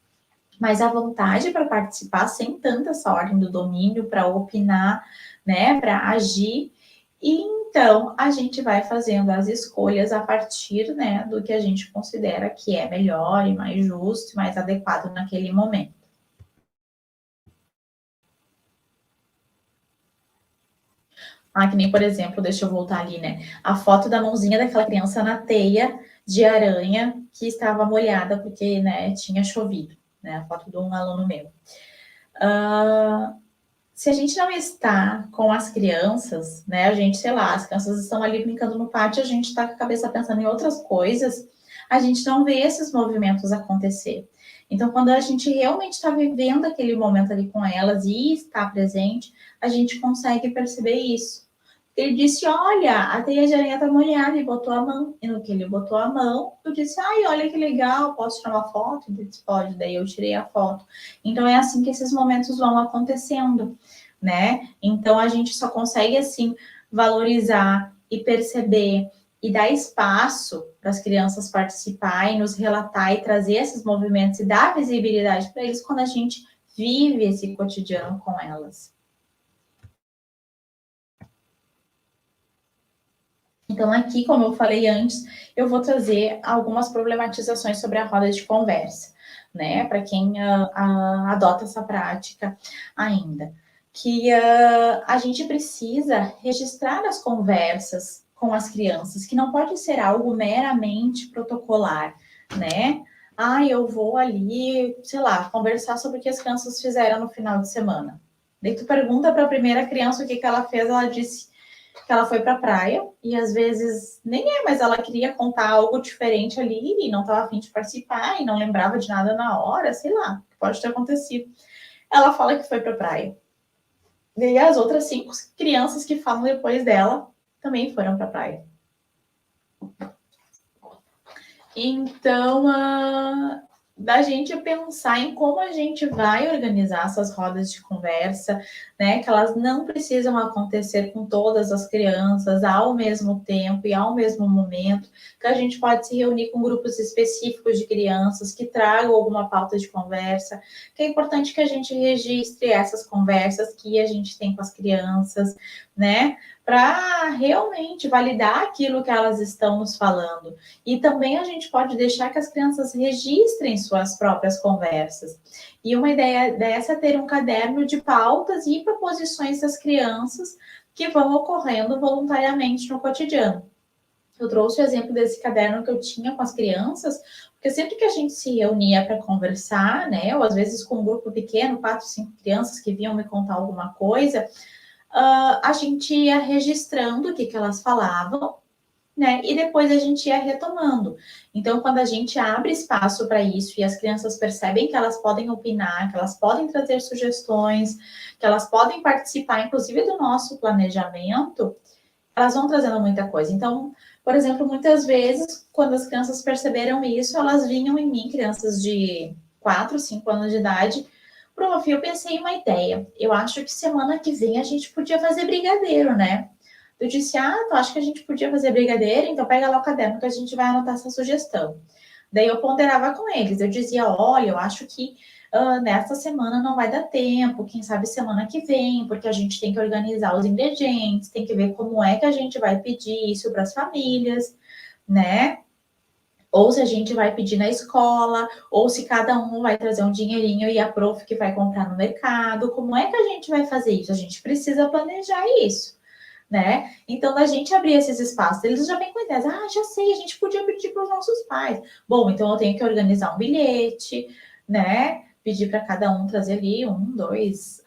mais à vontade para participar, sem tanta essa ordem do domínio, para opinar, né, para agir. E então a gente vai fazendo as escolhas a partir, né, do que a gente considera que é melhor e mais justo e mais adequado naquele momento. Que nem, por exemplo, deixa eu voltar ali, né? A foto da mãozinha daquela criança na teia de aranha que estava molhada porque, né, tinha chovido, né? A foto de um aluno meu. Se a gente não está com as crianças, né? A gente, sei lá, as crianças estão ali brincando no pátio, a gente está com a cabeça pensando em outras coisas, a gente não vê esses movimentos acontecer. Então, quando a gente realmente está vivendo aquele momento ali com elas e está presente, a gente consegue perceber isso. Ele disse, olha, a teia de aranha tá molhada, e botou a mão. E no que ele botou a mão, eu disse, olha que legal, posso tirar uma foto? Ele disse, pode, daí eu tirei a foto. Então, é assim que esses momentos vão acontecendo, né? Então, a gente só consegue, assim, valorizar e perceber e dar espaço para as crianças participarem, nos relatar e trazer esses movimentos e dar visibilidade para eles quando a gente vive esse cotidiano com elas. Então, aqui, como eu falei antes, eu vou trazer algumas problematizações sobre a roda de conversa, né? Para quem adota essa prática ainda. Que a gente precisa registrar as conversas com as crianças, que não pode ser algo meramente protocolar, né? Ah, eu vou ali, sei lá, conversar sobre o que as crianças fizeram no final de semana. Daí tu pergunta para a primeira criança o que ela fez, ela disse que ela foi para a praia, e às vezes nem é, mas ela queria contar algo diferente ali e não estava a fim de participar e não lembrava de nada na hora, sei lá, pode ter acontecido. Ela fala que foi para a praia. E as outras 5 crianças que falam depois dela também foram para a praia. Então, da gente pensar em como a gente vai organizar essas rodas de conversa, né? Que elas não precisam acontecer com todas as crianças ao mesmo tempo e ao mesmo momento, que a gente pode se reunir com grupos específicos de crianças que tragam alguma pauta de conversa, que é importante que a gente registre essas conversas que a gente tem com as crianças, né? Para realmente validar aquilo que elas estão nos falando. E também a gente pode deixar que as crianças registrem suas próprias conversas. E uma ideia dessa é ter um caderno de pautas e proposições das crianças que vão ocorrendo voluntariamente no cotidiano. Eu trouxe o exemplo desse caderno que eu tinha com as crianças, porque sempre que a gente se reunia para conversar, né, ou às vezes com um grupo pequeno, 4, 5 crianças que vinham me contar alguma coisa, a gente ia registrando o que elas falavam, né? E depois a gente ia retomando. Então, quando a gente abre espaço para isso e as crianças percebem que elas podem opinar, que elas podem trazer sugestões, que elas podem participar, inclusive, do nosso planejamento, elas vão trazendo muita coisa. Então, por exemplo, muitas vezes, quando as crianças perceberam isso, elas vinham em mim, crianças de 4, 5 anos de idade. Prof, eu pensei em uma ideia. Eu acho que semana que vem a gente podia fazer brigadeiro, né? Eu disse, tu acha que a gente podia fazer brigadeiro? Então pega lá o caderno que a gente vai anotar essa sugestão. Daí eu ponderava com eles, eu dizia, olha, eu acho que nesta semana não vai dar tempo, quem sabe semana que vem, porque a gente tem que organizar os ingredientes, tem que ver como é que a gente vai pedir isso para as famílias, né? Ou se a gente vai pedir na escola, ou se cada um vai trazer um dinheirinho e a prof que vai comprar no mercado, como é que a gente vai fazer isso? A gente precisa planejar isso, né? Então, da gente abrir esses espaços, eles já vêm com ideias. Já sei, a gente podia pedir para os nossos pais. Bom, então eu tenho que organizar um bilhete, né? Pedir para cada um trazer ali 1, 2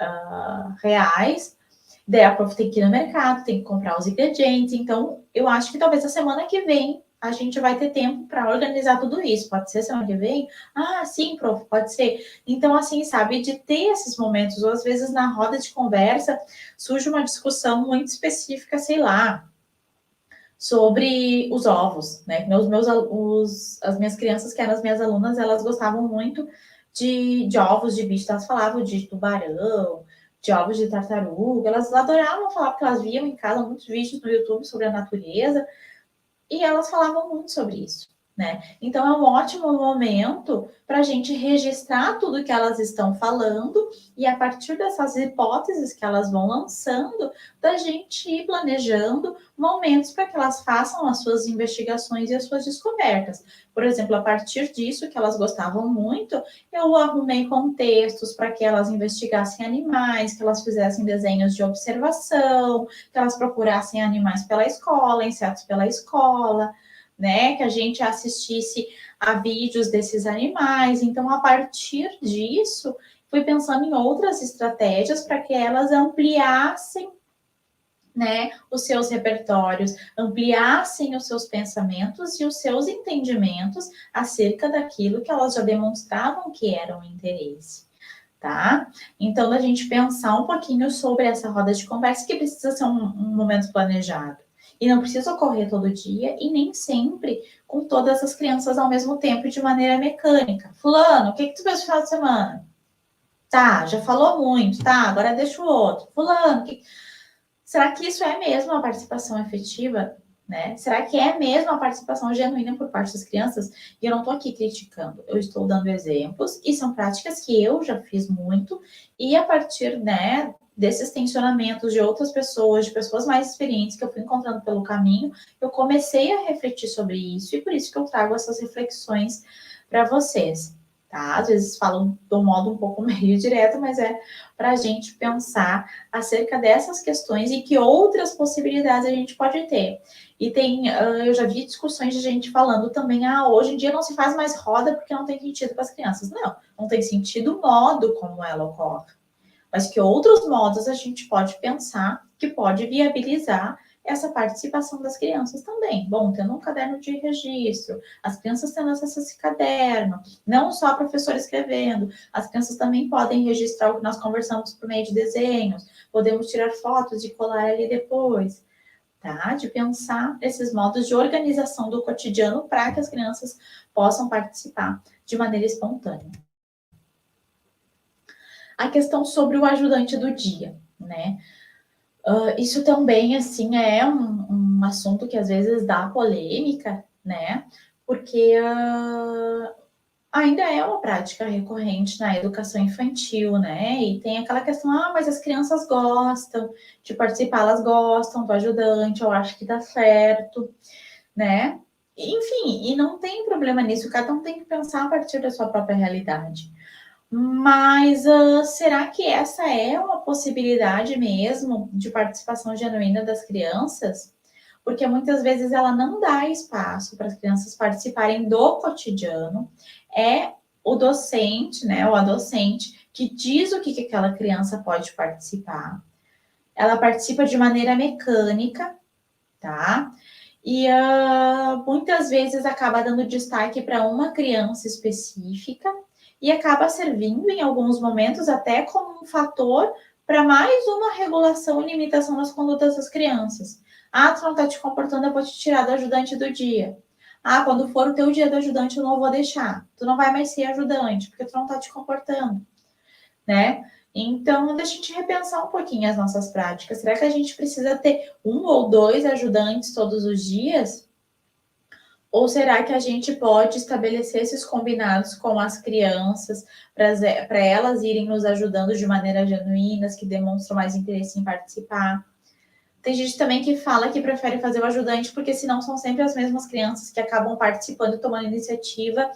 reais. Daí a prof tem que ir no mercado, tem que comprar os ingredientes. Então, eu acho que talvez a semana que vem a gente vai ter tempo para organizar tudo isso. Pode ser semana que vem? Sim, prof, pode ser. Então, assim, sabe, de ter esses momentos, ou às vezes na roda de conversa, surge uma discussão muito específica, sei lá, sobre os ovos, né? As minhas crianças, que eram as minhas alunas, elas gostavam muito de ovos de bicho, elas falavam de tubarão, de ovos de tartaruga, elas adoravam falar, porque elas viam em casa muitos vídeos no YouTube sobre a natureza, e elas falavam muito sobre isso, né? Então é um ótimo momento para a gente registrar tudo que elas estão falando e a partir dessas hipóteses que elas vão lançando, da gente ir planejando momentos para que elas façam as suas investigações e as suas descobertas. Por exemplo, a partir disso que elas gostavam muito, eu arrumei contextos para que elas investigassem animais, que elas fizessem desenhos de observação, que elas procurassem animais pela escola, insetos pela escola, né? Que a gente assistisse a vídeos desses animais. Então, a partir disso, fui pensando em outras estratégias para que elas ampliassem, né, os seus repertórios, ampliassem os seus pensamentos e os seus entendimentos acerca daquilo que elas já demonstravam que era um interesse. Tá? Então, a gente pensar um pouquinho sobre essa roda de conversa, que precisa ser um momento planejado. E não precisa ocorrer todo dia e nem sempre com todas as crianças ao mesmo tempo e de maneira mecânica. Fulano, o que tu fez no final de semana? Tá, já falou muito, tá, agora deixa o outro. Fulano, será que isso é mesmo a participação efetiva? Né? Será que é mesmo a participação genuína por parte das crianças? E eu não estou aqui criticando, eu estou dando exemplos e são práticas que eu já fiz muito e a partir, né, desses tensionamentos de outras pessoas, de pessoas mais experientes que eu fui encontrando pelo caminho, eu comecei a refletir sobre isso e por isso que eu trago essas reflexões para vocês, tá? Às vezes falam de um modo um pouco meio direto, mas é para a gente pensar acerca dessas questões e que outras possibilidades a gente pode ter. E tem, eu já vi discussões de gente falando também, hoje em dia não se faz mais roda porque não tem sentido para as crianças. Não, não tem sentido o modo como ela ocorre, mas que outros modos a gente pode pensar que pode viabilizar essa participação das crianças também. Bom, tendo um caderno de registro, as crianças tendo acesso a esse caderno, não só a professora escrevendo, as crianças também podem registrar o que nós conversamos por meio de desenhos, podemos tirar fotos e colar ali depois, tá? De pensar esses modos de organização do cotidiano para que as crianças possam participar de maneira espontânea. A questão sobre o ajudante do dia, né? Isso também, assim, é um assunto que às vezes dá polêmica, né? Porque ainda é uma prática recorrente na educação infantil, né? E tem aquela questão, mas as crianças gostam de participar, elas gostam do ajudante, eu acho que dá certo, né? Enfim, e não tem problema nisso, cada um tem que pensar a partir da sua própria realidade. Mas será que essa é uma possibilidade mesmo de participação genuína das crianças? Porque muitas vezes ela não dá espaço para as crianças participarem do cotidiano. É o docente, né, ou a docente, que diz o que aquela criança pode participar. Ela participa de maneira mecânica, tá? E muitas vezes acaba dando destaque para uma criança específica e acaba servindo em alguns momentos até como um fator para mais uma regulação e limitação nas condutas das crianças. Tu não está te comportando, eu vou te tirar do ajudante do dia. Quando for o teu dia do ajudante, eu não vou deixar. Tu não vai mais ser ajudante, porque tu não está te comportando, né? Então, deixa a gente repensar um pouquinho as nossas práticas. Será que a gente precisa ter 1 ou 2 ajudantes todos os dias? Ou será que a gente pode estabelecer esses combinados com as crianças para elas irem nos ajudando de maneira genuína, que demonstram mais interesse em participar? Tem gente também que fala que prefere fazer o ajudante porque senão são sempre as mesmas crianças que acabam participando, tomando iniciativa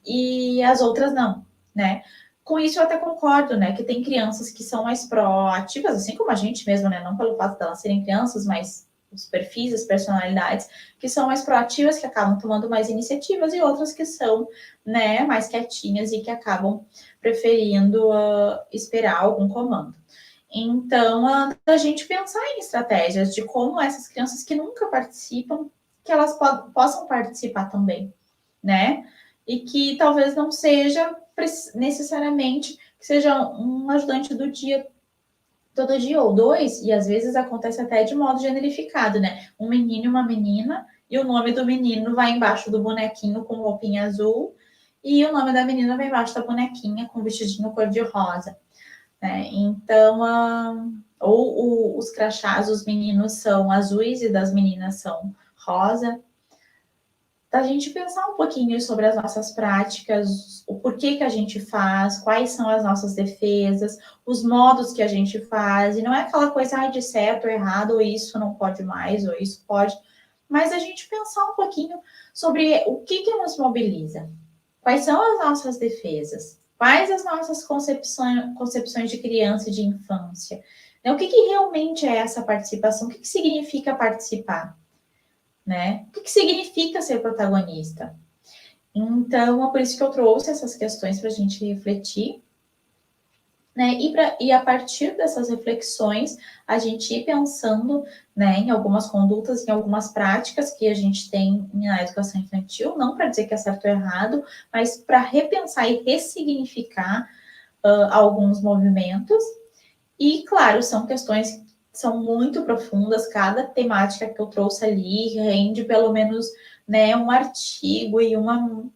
e as outras não, né? Com isso eu até concordo, né? Que tem crianças que são mais proativas, assim como a gente mesmo, né? Não pelo fato de elas serem crianças, mas os perfis, as personalidades, que são mais proativas, que acabam tomando mais iniciativas, e outras que são, né, mais quietinhas e que acabam preferindo esperar algum comando. Então, a gente pensar em estratégias de como essas crianças que nunca participam, que elas possam participar também, né? E que talvez não seja necessariamente que seja um ajudante do dia todo dia ou 2, e às vezes acontece até de modo generificado, né? Um menino e uma menina, e o nome do menino vai embaixo do bonequinho com roupinha azul, e o nome da menina vai embaixo da bonequinha com vestidinho cor-de-rosa, né? Então, os crachás dos meninos são azuis e das meninas são rosa. Da gente pensar um pouquinho sobre as nossas práticas, o porquê que a gente faz, quais são as nossas defesas, os modos que a gente faz, e não é aquela coisa de certo ou errado, ou isso não pode mais, ou isso pode, mas a gente pensar um pouquinho sobre o que nos mobiliza, quais são as nossas defesas, quais as nossas concepções de criança e de infância, né? O que realmente é essa participação, o que significa participar? Né? O que significa ser protagonista? Então, é por isso que eu trouxe essas questões para a gente refletir, né? E a partir dessas reflexões, a gente ir pensando, né, em algumas condutas, em algumas práticas que a gente tem na educação infantil, não para dizer que é certo ou errado, mas para repensar e ressignificar alguns movimentos. E, claro, são questões são muito profundas, cada temática que eu trouxe ali rende pelo menos, né, um artigo e um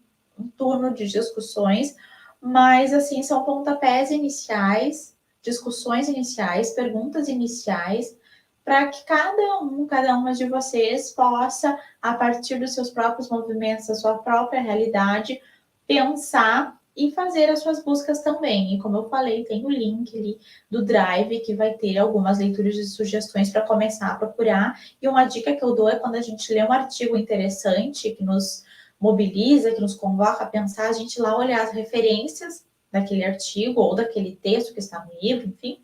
turno de discussões, mas assim, são pontapés iniciais, discussões iniciais, perguntas iniciais, para que cada uma de vocês possa, a partir dos seus próprios movimentos, da sua própria realidade, pensar e fazer as suas buscas também. E como eu falei, tem o link ali do Drive, que vai ter algumas leituras de sugestões para começar a procurar. E uma dica que eu dou é quando a gente lê um artigo interessante, que nos mobiliza, que nos convoca a pensar, a gente lá olhar as referências daquele artigo ou daquele texto que está no livro, enfim,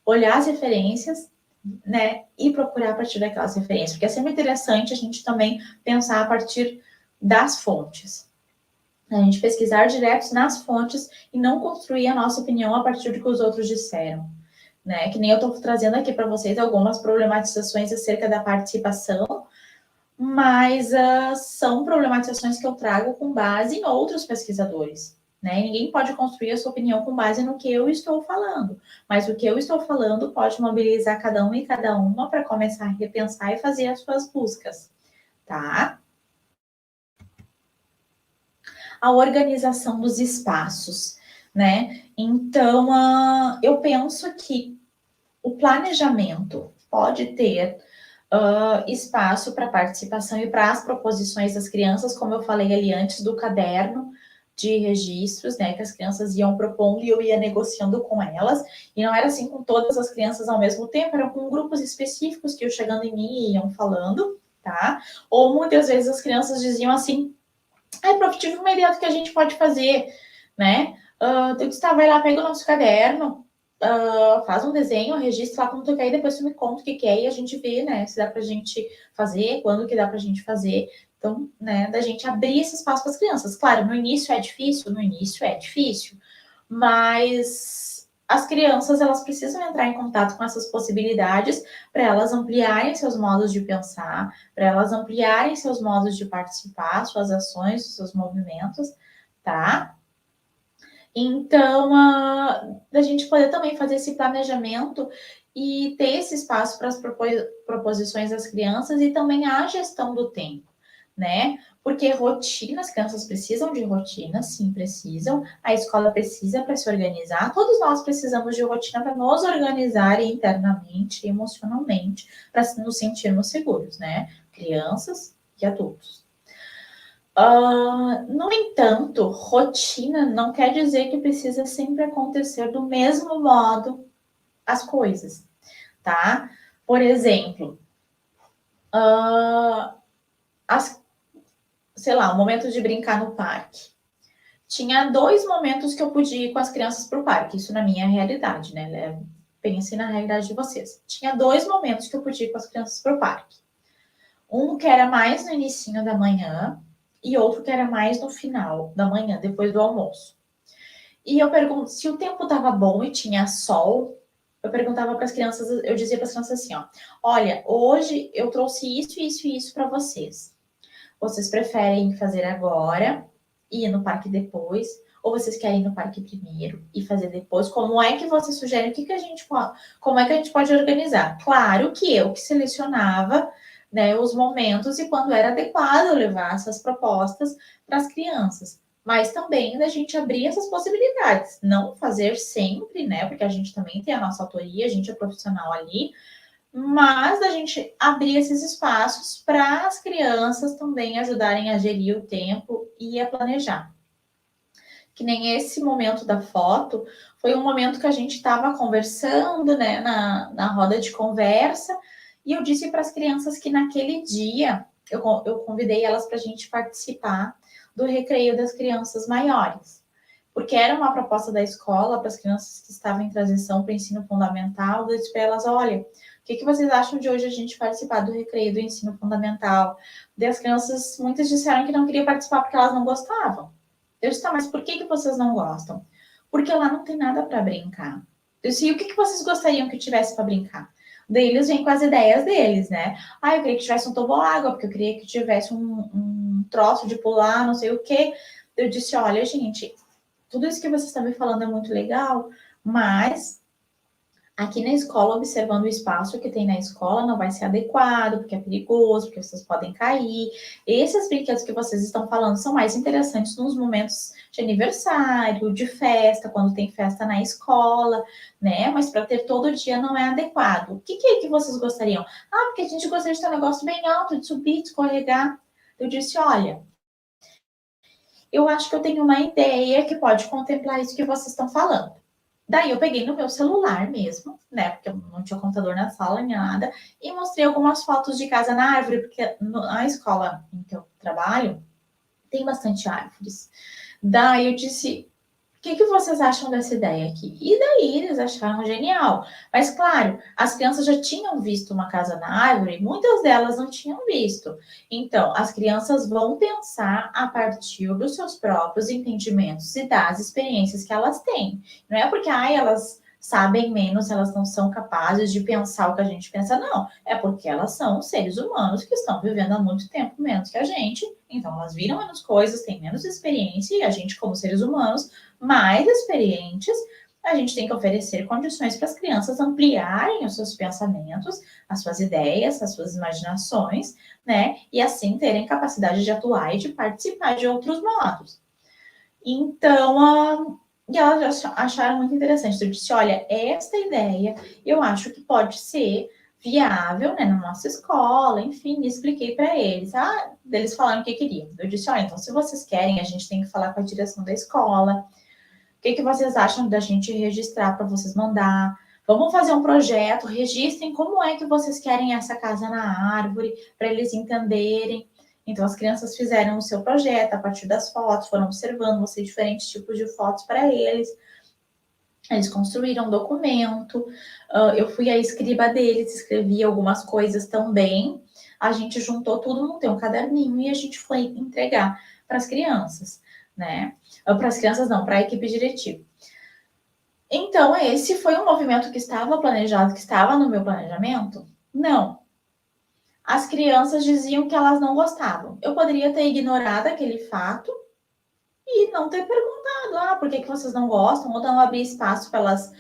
olhar as referências, né, e procurar a partir daquelas referências, porque é sempre interessante a gente também pensar a partir das fontes. A gente pesquisar direto nas fontes e não construir a nossa opinião a partir do que os outros disseram, né? Que nem eu estou trazendo aqui para vocês algumas problematizações acerca da participação, mas são problematizações que eu trago com base em outros pesquisadores, né? Ninguém pode construir a sua opinião com base no que eu estou falando, mas o que eu estou falando pode mobilizar cada um e cada uma para começar a repensar e fazer as suas buscas, tá? A organização dos espaços, né? Então, eu penso que o planejamento pode ter espaço para participação e para as proposições das crianças, como eu falei ali antes, do caderno de registros, né, que as crianças iam propondo e eu ia negociando com elas, e não era assim com todas as crianças ao mesmo tempo, eram com grupos específicos que iam chegando em mim e iam falando, tá? Ou muitas vezes as crianças diziam assim, prof, tive uma ideia do que a gente pode fazer, né? Tu disse, tá, vai lá, pega o nosso caderno, faz um desenho, registra lá como tu quer e depois tu me conta o que é e a gente vê, né, se dá pra gente fazer, quando que dá pra gente fazer. Então, né, da gente abrir esse espaço para as crianças. Claro, no início é difícil, mas as crianças, elas precisam entrar em contato com essas possibilidades para elas ampliarem seus modos de pensar, para elas ampliarem seus modos de participar, suas ações, seus movimentos, tá? Então, a gente poder também fazer esse planejamento e ter esse espaço para as proposições das crianças e também a gestão do tempo, né? Porque rotina, as crianças precisam de rotina, sim, precisam. A escola precisa para se organizar. Todos nós precisamos de rotina para nos organizar internamente, emocionalmente, para nos sentirmos seguros, né? Crianças e adultos. No entanto, rotina não quer dizer que precisa sempre acontecer do mesmo modo as coisas, tá? Por exemplo, sei lá, o momento de brincar no parque. Tinha 2 momentos que eu podia ir com as crianças para o parque, isso na minha realidade, né? Pense na realidade de vocês. Tinha 2 momentos que eu podia ir com as crianças para o parque. Um que era mais no início da manhã e outro que era mais no final da manhã, depois do almoço. E eu pergunto, se o tempo estava bom e tinha sol, eu perguntava para as crianças, eu dizia para as crianças assim, ó, olha, hoje eu trouxe isso, isso e isso para vocês. Vocês preferem fazer agora e ir no parque depois? Ou vocês querem ir no parque primeiro e fazer depois? Como é que vocês sugerem? Como é que a gente pode organizar? Claro que eu que selecionava, né, os momentos e quando era adequado levar essas propostas para as crianças. Mas também da gente abrir essas possibilidades. Não fazer sempre, né? Porque a gente também tem a nossa autoria, a gente é profissional ali, mas a gente abrir esses espaços para as crianças também ajudarem a gerir o tempo e a planejar. Que nem esse momento da foto, foi um momento que a gente estava conversando, né, na roda de conversa, e eu disse para as crianças que naquele dia eu convidei elas para a gente participar do recreio das crianças maiores, porque era uma proposta da escola para as crianças que estavam em transição para o ensino fundamental. Eu disse para elas, olha, o que vocês acham de hoje a gente participar do recreio do ensino fundamental? Daí as crianças, muitas disseram que não queriam participar porque elas não gostavam. Eu disse, tá, mas por que vocês não gostam? Porque lá não tem nada para brincar. Eu disse, e o que vocês gostariam que tivesse para brincar? Daí eles vêm com as ideias deles, né? Eu queria que tivesse um toboágua, porque eu queria que tivesse um troço de pular, não sei o quê. Eu disse, olha, gente, tudo isso que vocês estão me falando é muito legal, mas aqui na escola, observando o espaço que tem na escola, não vai ser adequado, porque é perigoso, porque vocês podem cair. Esses brinquedos que vocês estão falando são mais interessantes nos momentos de aniversário, de festa, quando tem festa na escola, né? Mas para ter todo dia não é adequado. O que é que vocês gostariam? Porque a gente gostaria de ter um negócio bem alto, de subir, de escorregar. Eu disse, olha, eu acho que eu tenho uma ideia que pode contemplar isso que vocês estão falando. Daí eu peguei no meu celular mesmo, né? Porque eu não tinha computador na sala nem nada, e mostrei algumas fotos de casa na árvore, porque na escola em que eu trabalho, Tem bastante árvores. Daí eu disse, o que vocês acham dessa ideia aqui? E daí eles acharam genial. Mas, claro, as crianças já tinham visto uma casa na árvore, muitas delas não tinham visto. Então, as crianças vão pensar a partir dos seus próprios entendimentos e das experiências que elas têm. Não é porque elas sabem menos, elas não são capazes de pensar o que a gente pensa, não. É porque elas são seres humanos que estão vivendo há muito tempo menos que a gente. Então, elas viram menos coisas, têm menos experiência, e a gente, como seres humanos, mais experientes, a gente tem que oferecer condições para as crianças ampliarem os seus pensamentos, as suas ideias, as suas imaginações, né? E assim terem capacidade de atuar e de participar de outros modos. Então, e elas acharam muito interessante. Eu disse, olha, esta ideia eu acho que pode ser viável, né, na nossa escola, enfim, expliquei para eles. Eles falaram o que queriam. Eu disse, olha, então se vocês querem, a gente tem que falar com a direção da escola. O que vocês acham da gente registrar para vocês mandar? Vamos fazer um projeto, registrem como é que vocês querem essa casa na árvore, para eles entenderem. Então, as crianças fizeram o seu projeto a partir das fotos, foram observando, mostrei diferentes tipos de fotos para eles. Eles construíram um documento, eu fui a escriba deles, escrevi algumas coisas também. A gente juntou tudo, montei um caderninho e a gente foi entregar para as crianças, né? Para as crianças não, para a equipe diretiva. Então, esse foi um movimento que estava planejado, que estava no meu planejamento? Não. As crianças diziam que elas não gostavam. Eu poderia ter ignorado aquele fato e não ter perguntado, por que vocês não gostam? Ou não abrir espaço para elas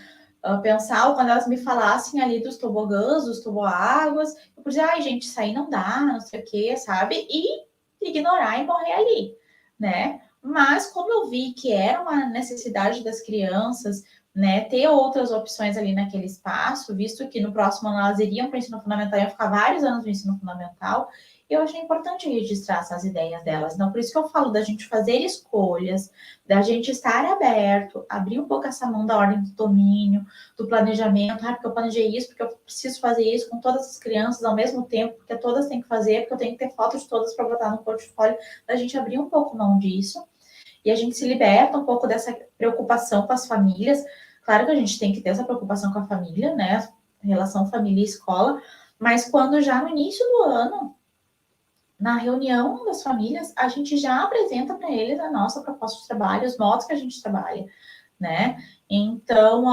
pensar, ou quando elas me falassem ali dos tobogãs, dos toboáguas, eu podia dizer, gente, isso aí não dá, não sei o quê, sabe? E ignorar e morrer ali, né? Mas como eu vi que era uma necessidade das crianças, né, ter outras opções ali naquele espaço, visto que no próximo ano elas iriam para o ensino fundamental, iam ficar vários anos no ensino fundamental, eu achei importante registrar essas ideias delas. Então, por isso que eu falo da gente fazer escolhas, da gente estar aberto, abrir um pouco essa mão da ordem do domínio, do planejamento, porque eu planejei isso, porque eu preciso fazer isso com todas as crianças ao mesmo tempo, porque todas têm que fazer, porque eu tenho que ter fotos de todas para botar no portfólio, da gente abrir um pouco mão disso, e a gente se liberta um pouco dessa preocupação com as famílias. Claro que a gente tem que ter essa preocupação com a família, né? Relação família e escola, mas quando já no início do ano, na reunião das famílias, a gente já apresenta para eles a nossa proposta de trabalho, os modos que a gente trabalha, né? Então,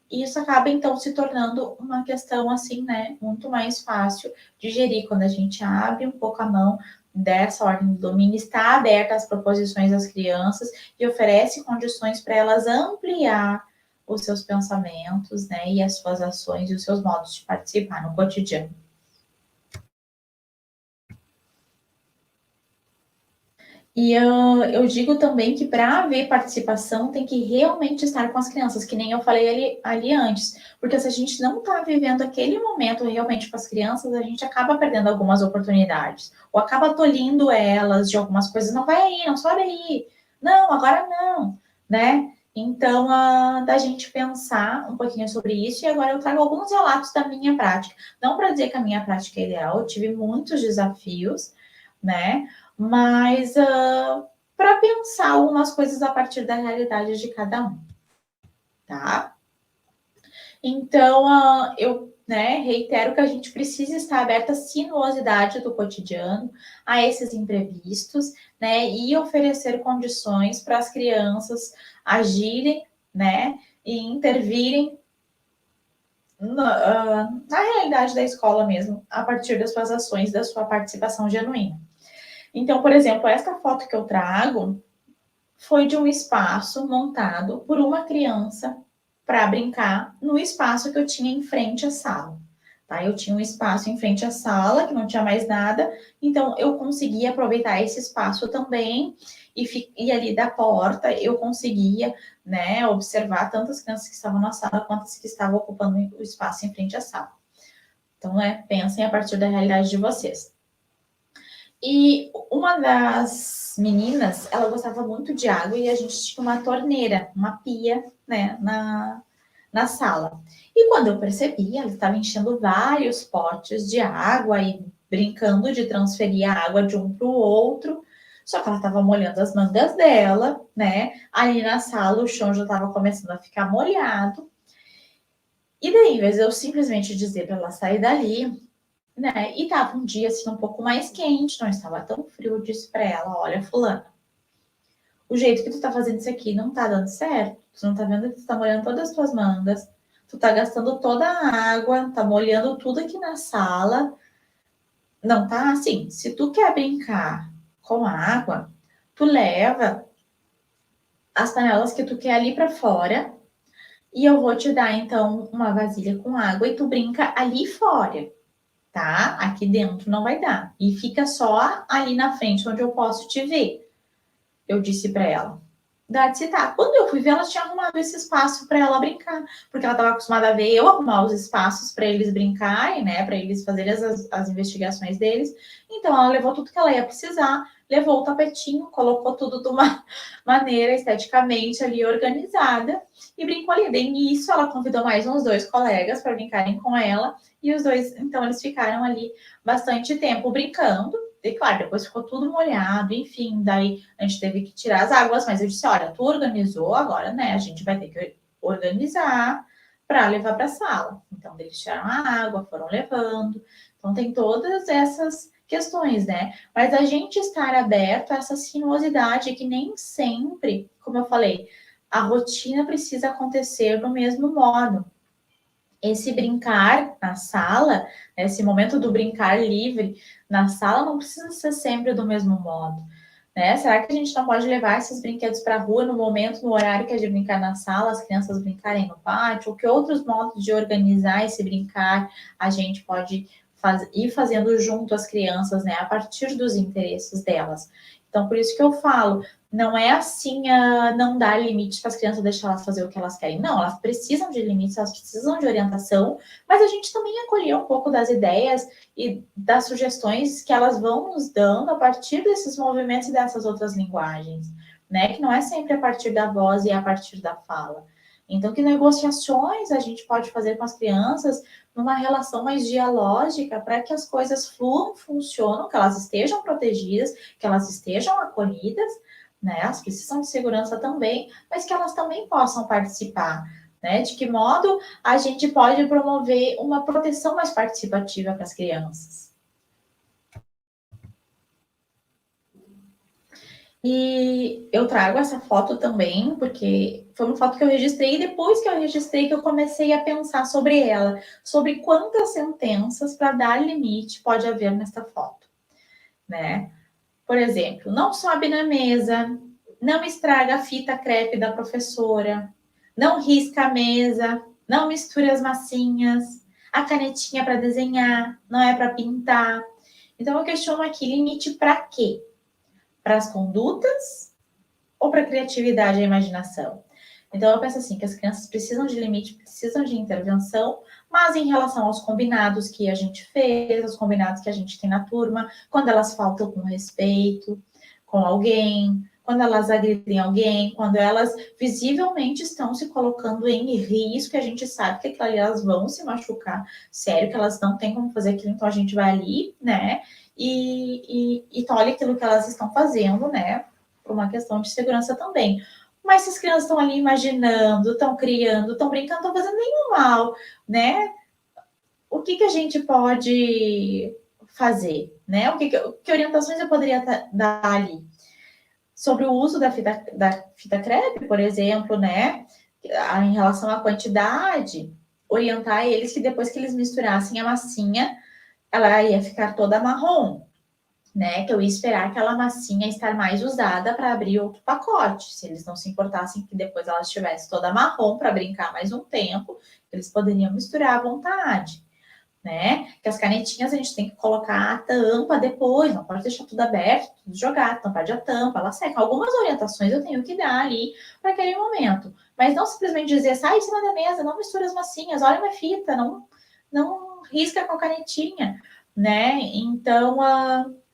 isso acaba, então, se tornando uma questão, assim, né, muito mais fácil de gerir quando a gente abre um pouco a mão dessa ordem do domínio, está aberta às proposições das crianças e oferece condições para elas ampliar os seus pensamentos, né, e as suas ações e os seus modos de participar no cotidiano. E eu digo também que para haver participação tem que realmente estar com as crianças, que nem eu falei ali antes. Porque se a gente não está vivendo aquele momento realmente com as crianças, a gente acaba perdendo algumas oportunidades. Ou acaba tolhindo elas de algumas coisas. Não vai aí, não sobe aí. Não, agora não, né? Então, da gente pensar um pouquinho sobre isso. E agora eu trago alguns relatos da minha prática. Não para dizer que a minha prática é ideal, eu tive muitos desafios, né? Mas para pensar algumas coisas a partir da realidade de cada um, tá? Então, eu reitero que a gente precisa estar aberta à sinuosidade do cotidiano, a esses imprevistos, né? E oferecer condições para as crianças agirem, né? E intervirem na realidade da escola mesmo, a partir das suas ações, da sua participação genuína. Então, por exemplo, esta foto que eu trago foi de um espaço montado por uma criança para brincar no espaço que eu tinha em frente à sala. Tá? Eu tinha um espaço em frente à sala, que não tinha mais nada, então eu conseguia aproveitar esse espaço também, e ali da porta eu conseguia, né, observar tantas crianças que estavam na sala quanto as que estavam ocupando o espaço em frente à sala. Então, pensem a partir da realidade de vocês. E uma das meninas, ela gostava muito de água e a gente tinha uma torneira, uma pia, né, na sala. E quando eu percebi, ela estava enchendo vários potes de água e brincando de transferir a água de um para o outro, Só que ela estava molhando as mangas dela, né? Ali na sala o chão já estava começando a ficar molhado. E daí, em vez de eu simplesmente dizer para ela sair dali, né? E tava um dia assim um pouco mais quente, não estava tão frio, eu disse para ela, olha, fulana, o jeito que tu tá fazendo isso aqui não tá dando certo. Tu não tá vendo que tu tá molhando todas as tuas mangas, tu tá gastando toda a água, tá molhando tudo aqui na sala. Não tá assim. Se tu quer brincar com a água, tu leva as panelas que tu quer ali para fora e eu vou te dar então uma vasilha com água e tu brinca ali fora, tá? Aqui dentro não vai dar. E fica só ali na frente onde eu posso te ver. Eu disse para ela. Dá-se tá. Quando eu fui ver, ela tinha arrumado esse espaço para ela brincar, porque ela estava acostumada a ver eu arrumar os espaços para eles brincarem, né, para eles fazerem as investigações deles. Então ela levou tudo que ela ia precisar, levou o tapetinho, colocou tudo de uma maneira esteticamente ali organizada e brincou ali. Daí nisso ela convidou mais uns 2 colegas para brincarem com ela e os dois, então eles ficaram ali bastante tempo brincando. E claro, depois ficou tudo molhado, enfim, daí a gente teve que tirar as águas, mas eu disse, olha, tu organizou, agora, né, a gente vai ter que organizar para levar para a sala. Então, eles tiraram a água, foram levando. Então, tem todas essas questões, né? Mas a gente estar aberto a essa sinuosidade que nem sempre, como eu falei, a rotina precisa acontecer do mesmo modo. Esse brincar na sala, esse momento do brincar livre na sala não precisa ser sempre do mesmo modo, né? Será que a gente não pode levar esses brinquedos para a rua no momento, no horário que é de brincar na sala, as crianças brincarem no pátio? Ou que outros modos de organizar esse brincar a gente pode ir fazendo junto às crianças, né? A partir dos interesses delas. Então, por isso que eu falo, não é assim, não dar limites para as crianças, deixar elas fazer o que elas querem. Não, elas precisam de limites, elas precisam de orientação, mas a gente também acolher um pouco das ideias e das sugestões que elas vão nos dando a partir desses movimentos e dessas outras linguagens, né? Que não é sempre a partir da voz e a partir da fala. Então, que negociações a gente pode fazer com as crianças numa relação mais dialógica para que as coisas fluam, funcionam, que elas estejam protegidas, que elas estejam acolhidas, né? Elas precisam de segurança também, mas que elas também possam participar, né? De que modo a gente pode promover uma proteção mais participativa para as crianças. E eu trago essa foto também, porque foi uma foto que eu registrei, e depois que eu registrei, que eu comecei a pensar sobre ela, sobre quantas sentenças para dar limite pode haver nesta foto, né? Por exemplo, não sobe na mesa, não estraga a fita crepe da professora, não risca a mesa, não misture as massinhas, a canetinha para desenhar, não é para pintar. Então eu questiono aqui, limite para quê? Para as condutas ou para a criatividade e a imaginação? Então eu penso assim, que as crianças precisam de limite, precisam de intervenção, mas em relação aos combinados que a gente fez, os combinados que a gente tem na turma, quando elas faltam com respeito com alguém, quando elas agridem alguém, quando elas visivelmente estão se colocando em risco, a gente sabe que aquilo ali elas vão se machucar, sério, que elas não têm como fazer aquilo, então a gente vai ali, né, e tolhe aquilo que elas estão fazendo, né, por uma questão de segurança também. Mas se as crianças estão ali imaginando, estão criando, estão brincando, estão fazendo nenhum mal, né? O que a gente pode fazer, né? Que orientações eu poderia dar ali? Sobre o uso da fita crepe, por exemplo, né? Em relação à quantidade, orientar eles que depois que eles misturassem a massinha, ela ia ficar toda marrom, né? Que eu ia esperar aquela massinha estar mais usada para abrir outro pacote. Se eles não se importassem que depois ela estivesse toda marrom para brincar mais um tempo, eles poderiam misturar à vontade, né? Que as canetinhas a gente tem que colocar a tampa depois, não pode deixar tudo aberto, tudo jogado, tampar de a tampa, ela seca. Algumas orientações eu tenho que dar ali para aquele momento, mas não simplesmente dizer, sai de cima da mesa, não mistura as massinhas, olha uma fita, não risca com a canetinha, né? Então,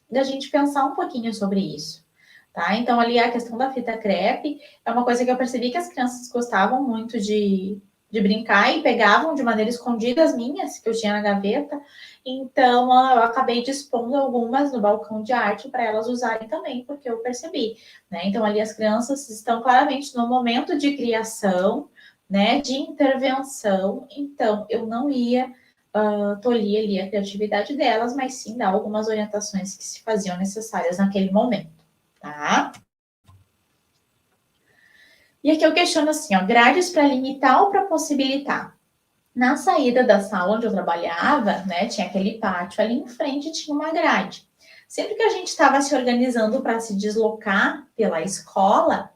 da gente pensar um pouquinho sobre isso. Tá? Então, ali a questão da fita crepe é uma coisa que eu percebi que as crianças gostavam muito de de brincar e pegavam de maneira escondida as minhas, que eu tinha na gaveta. Então, eu acabei dispondo algumas no balcão de arte para elas usarem também, porque eu percebi, né? Então, ali as crianças estão claramente no momento de criação, né? De intervenção. Então, eu não ia tolir ali a criatividade delas, mas sim dar algumas orientações que se faziam necessárias naquele momento, tá? E aqui eu questiono assim, ó, grades para limitar ou para possibilitar? Na saída da sala onde eu trabalhava, né, tinha aquele pátio ali em frente, tinha uma grade. Sempre que a gente estava se organizando para se deslocar pela escola,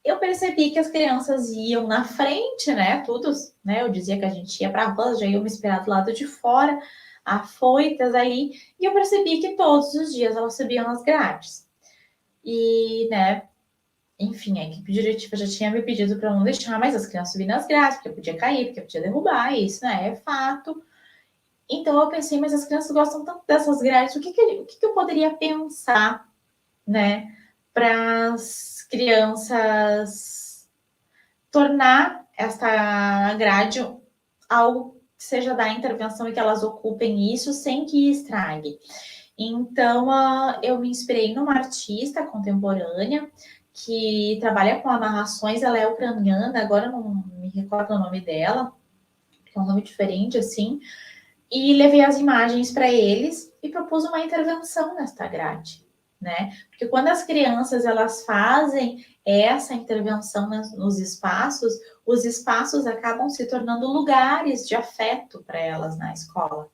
eu percebi que as crianças iam na frente, né, todos, né, eu dizia que a gente ia para a rua, já iam me esperar do lado de fora, afoitas ali, e eu percebi que todos os dias elas subiam nas grades. E, né, enfim, a equipe diretiva já tinha me pedido para não deixar mais as crianças subir nas grades, porque podia cair, porque podia derrubar, isso, né, é fato. Então eu pensei, mas as crianças gostam tanto dessas grades, o que eu poderia pensar, né, para as crianças tornar esta grade algo que seja da intervenção e que elas ocupem isso sem que estrague. Então, eu me inspirei numa artista contemporânea que trabalha com amarrações, ela é ucraniana, agora eu não me recordo o nome dela, que é um nome diferente, assim, e levei as imagens para eles e propus uma intervenção nesta grade, né? Porque quando as crianças elas fazem essa intervenção nos espaços, os espaços acabam se tornando lugares de afeto para elas na escola,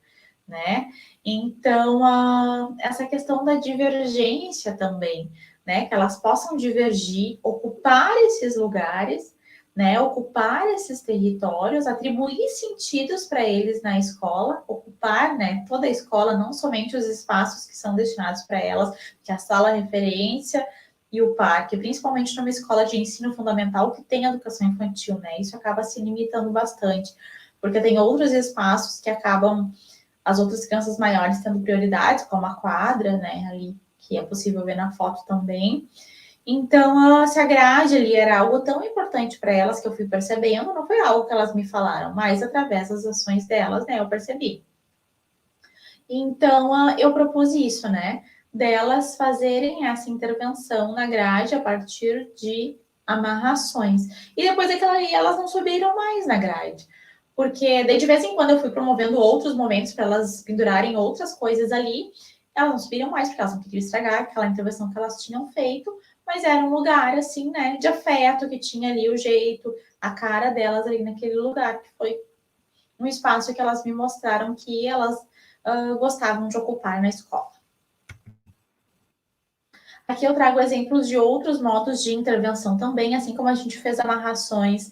né? Então, essa questão da divergência também, né? Que elas possam divergir, ocupar esses lugares, né? Ocupar esses territórios, atribuir sentidos para eles na escola, ocupar, né? Toda a escola, não somente os espaços que são destinados para elas, que é a sala referência e o parque, principalmente numa escola de ensino fundamental que tem educação infantil, né? Isso acaba se limitando bastante, porque tem outros espaços que acabam as outras crianças maiores tendo prioridades, como a quadra, né, ali, que é possível ver na foto também. Então, se a grade ali era algo tão importante para elas que eu fui percebendo, não foi algo que elas me falaram, mas através das ações delas, né, eu percebi. Então, eu propus isso, né, delas fazerem essa intervenção na grade a partir de amarrações. E depois daquela ali, elas não subiram mais na grade. Porque daí de vez em quando eu fui promovendo outros momentos para elas pendurarem outras coisas ali. Elas não subiram mais, porque elas não queriam estragar aquela intervenção que elas tinham feito, mas era um lugar, assim, né, de afeto, que tinha ali o jeito, a cara delas ali naquele lugar, que foi um espaço que elas me mostraram que elas gostavam de ocupar na escola. Aqui eu trago exemplos de outros modos de intervenção também, assim como a gente fez amarrações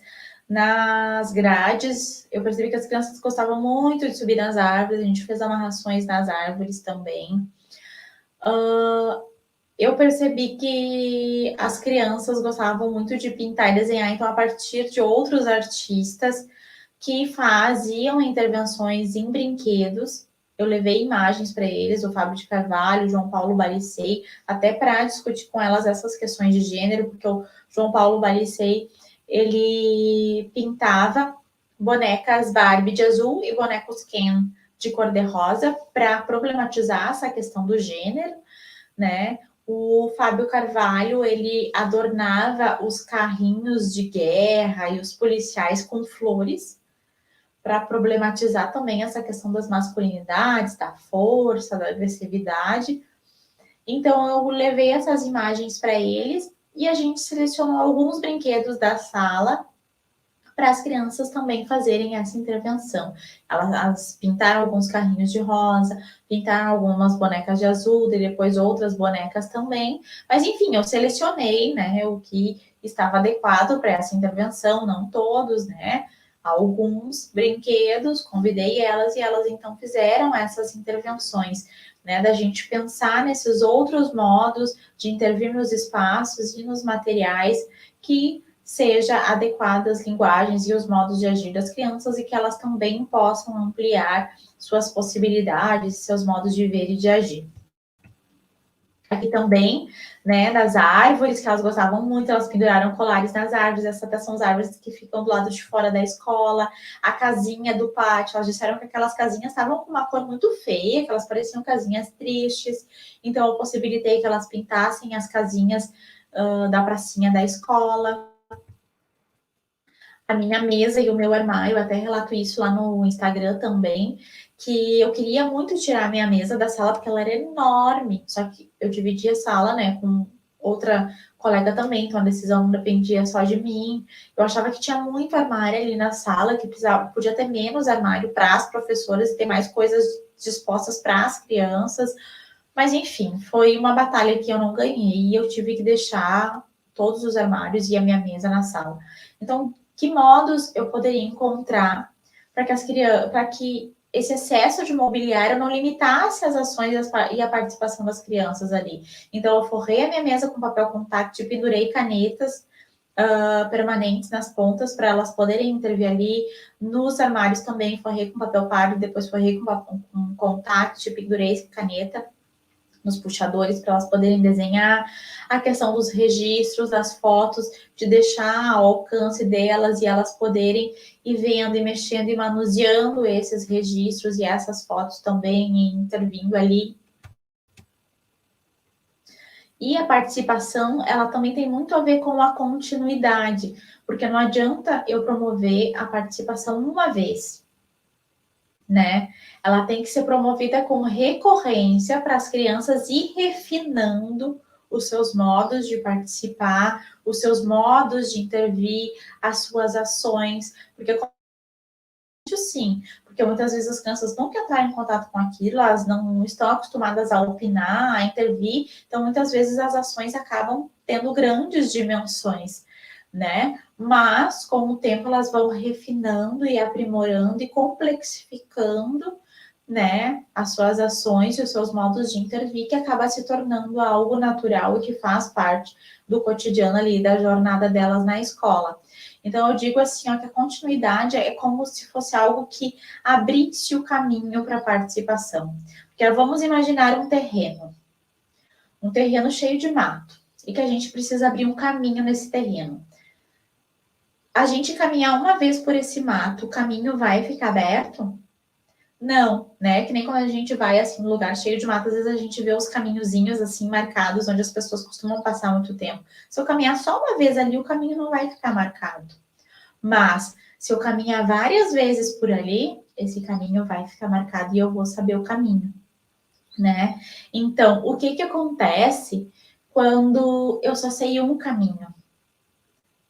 nas grades. Eu percebi que as crianças gostavam muito de subir nas árvores, a gente fez amarrações nas árvores também. Eu percebi que as crianças gostavam muito de pintar e desenhar, então, a partir de outros artistas que faziam intervenções em brinquedos. Eu levei imagens para eles, o Fábio de Carvalho, o João Paulo Balicei, até para discutir com elas essas questões de gênero, porque o João Paulo Balicei, ele pintava bonecas Barbie de azul e bonecos Ken de cor-de-rosa para problematizar essa questão do gênero, né? O Fábio Carvalho, ele adornava os carrinhos de guerra e os policiais com flores, para problematizar também essa questão das masculinidades, da força, da agressividade. Então, eu levei essas imagens para eles e a gente selecionou alguns brinquedos da sala para as crianças também fazerem essa intervenção. Elas pintaram alguns carrinhos de rosa, pintaram algumas bonecas de azul, e depois outras bonecas também. Mas, enfim, eu selecionei, né, o que estava adequado para essa intervenção, não todos, né? Alguns brinquedos, convidei elas e elas então fizeram essas intervenções, né? Da gente pensar nesses outros modos de intervir nos espaços e nos materiais que seja adequada às linguagens e os modos de agir das crianças e que elas também possam ampliar suas possibilidades, seus modos de ver e de agir. aqui também, né, das árvores, que elas gostavam muito, elas penduraram colares nas árvores, essas até são as árvores que ficam do lado de fora da escola, a casinha do pátio, elas disseram que aquelas casinhas estavam com uma cor muito feia, que elas pareciam casinhas tristes, então eu possibilitei que elas pintassem as casinhas da pracinha da escola. A minha mesa e o meu armário, até relato isso lá no Instagram também, que eu queria muito tirar a minha mesa da sala, porque ela era enorme, só que eu dividi a sala, né, com outra colega também, então a decisão não dependia só de mim. Eu achava que tinha muito armário ali na sala, que podia ter menos armário para as professoras e ter mais coisas dispostas para as crianças, mas enfim, foi uma batalha que eu não ganhei e eu tive que deixar todos os armários e a minha mesa na sala. Então, que modos eu poderia encontrar para que as crianças, para que esse excesso de mobiliário não limitasse as ações e a participação das crianças ali. Então, eu forrei a minha mesa com papel contact e pendurei canetas permanentes nas pontas para elas poderem intervir ali. Nos armários também forrei com papel pardo, depois forrei com contact, pendurei caneta nos puxadores para elas poderem desenhar, a questão dos registros, das fotos, de deixar ao alcance delas e elas poderem ir vendo e mexendo e manuseando esses registros e essas fotos também, e intervindo ali. E a participação, ela também tem muito a ver com a continuidade, porque não adianta eu promover a participação uma vez, né? Ela tem que ser promovida com recorrência para as crianças ir refinando os seus modos de participar, os seus modos de intervir, as suas ações, porque sim, porque muitas vezes as crianças nunca entraram em contato com aquilo, elas não estão acostumadas a opinar, a intervir, então muitas vezes as ações acabam tendo grandes dimensões, né? Mas com o tempo elas vão refinando e aprimorando e complexificando, né, as suas ações e os seus modos de intervir, que acaba se tornando algo natural e que faz parte do cotidiano ali, da jornada delas na escola. Então, eu digo assim, ó, que a continuidade é como se fosse algo que abrisse o caminho para a participação. Porque vamos imaginar um terreno cheio de mato, e que a gente precisa abrir um caminho nesse terreno. A gente caminhar uma vez por esse mato, o caminho vai ficar aberto? Não, né? Que nem quando a gente vai assim num lugar cheio de mato, às vezes a gente vê os caminhozinhos assim marcados onde as pessoas costumam passar muito tempo. Se eu caminhar só uma vez ali, o caminho não vai ficar marcado. Mas se eu caminhar várias vezes por ali, esse caminho vai ficar marcado e eu vou saber o caminho, né? Então, o que que acontece quando eu só sei um caminho?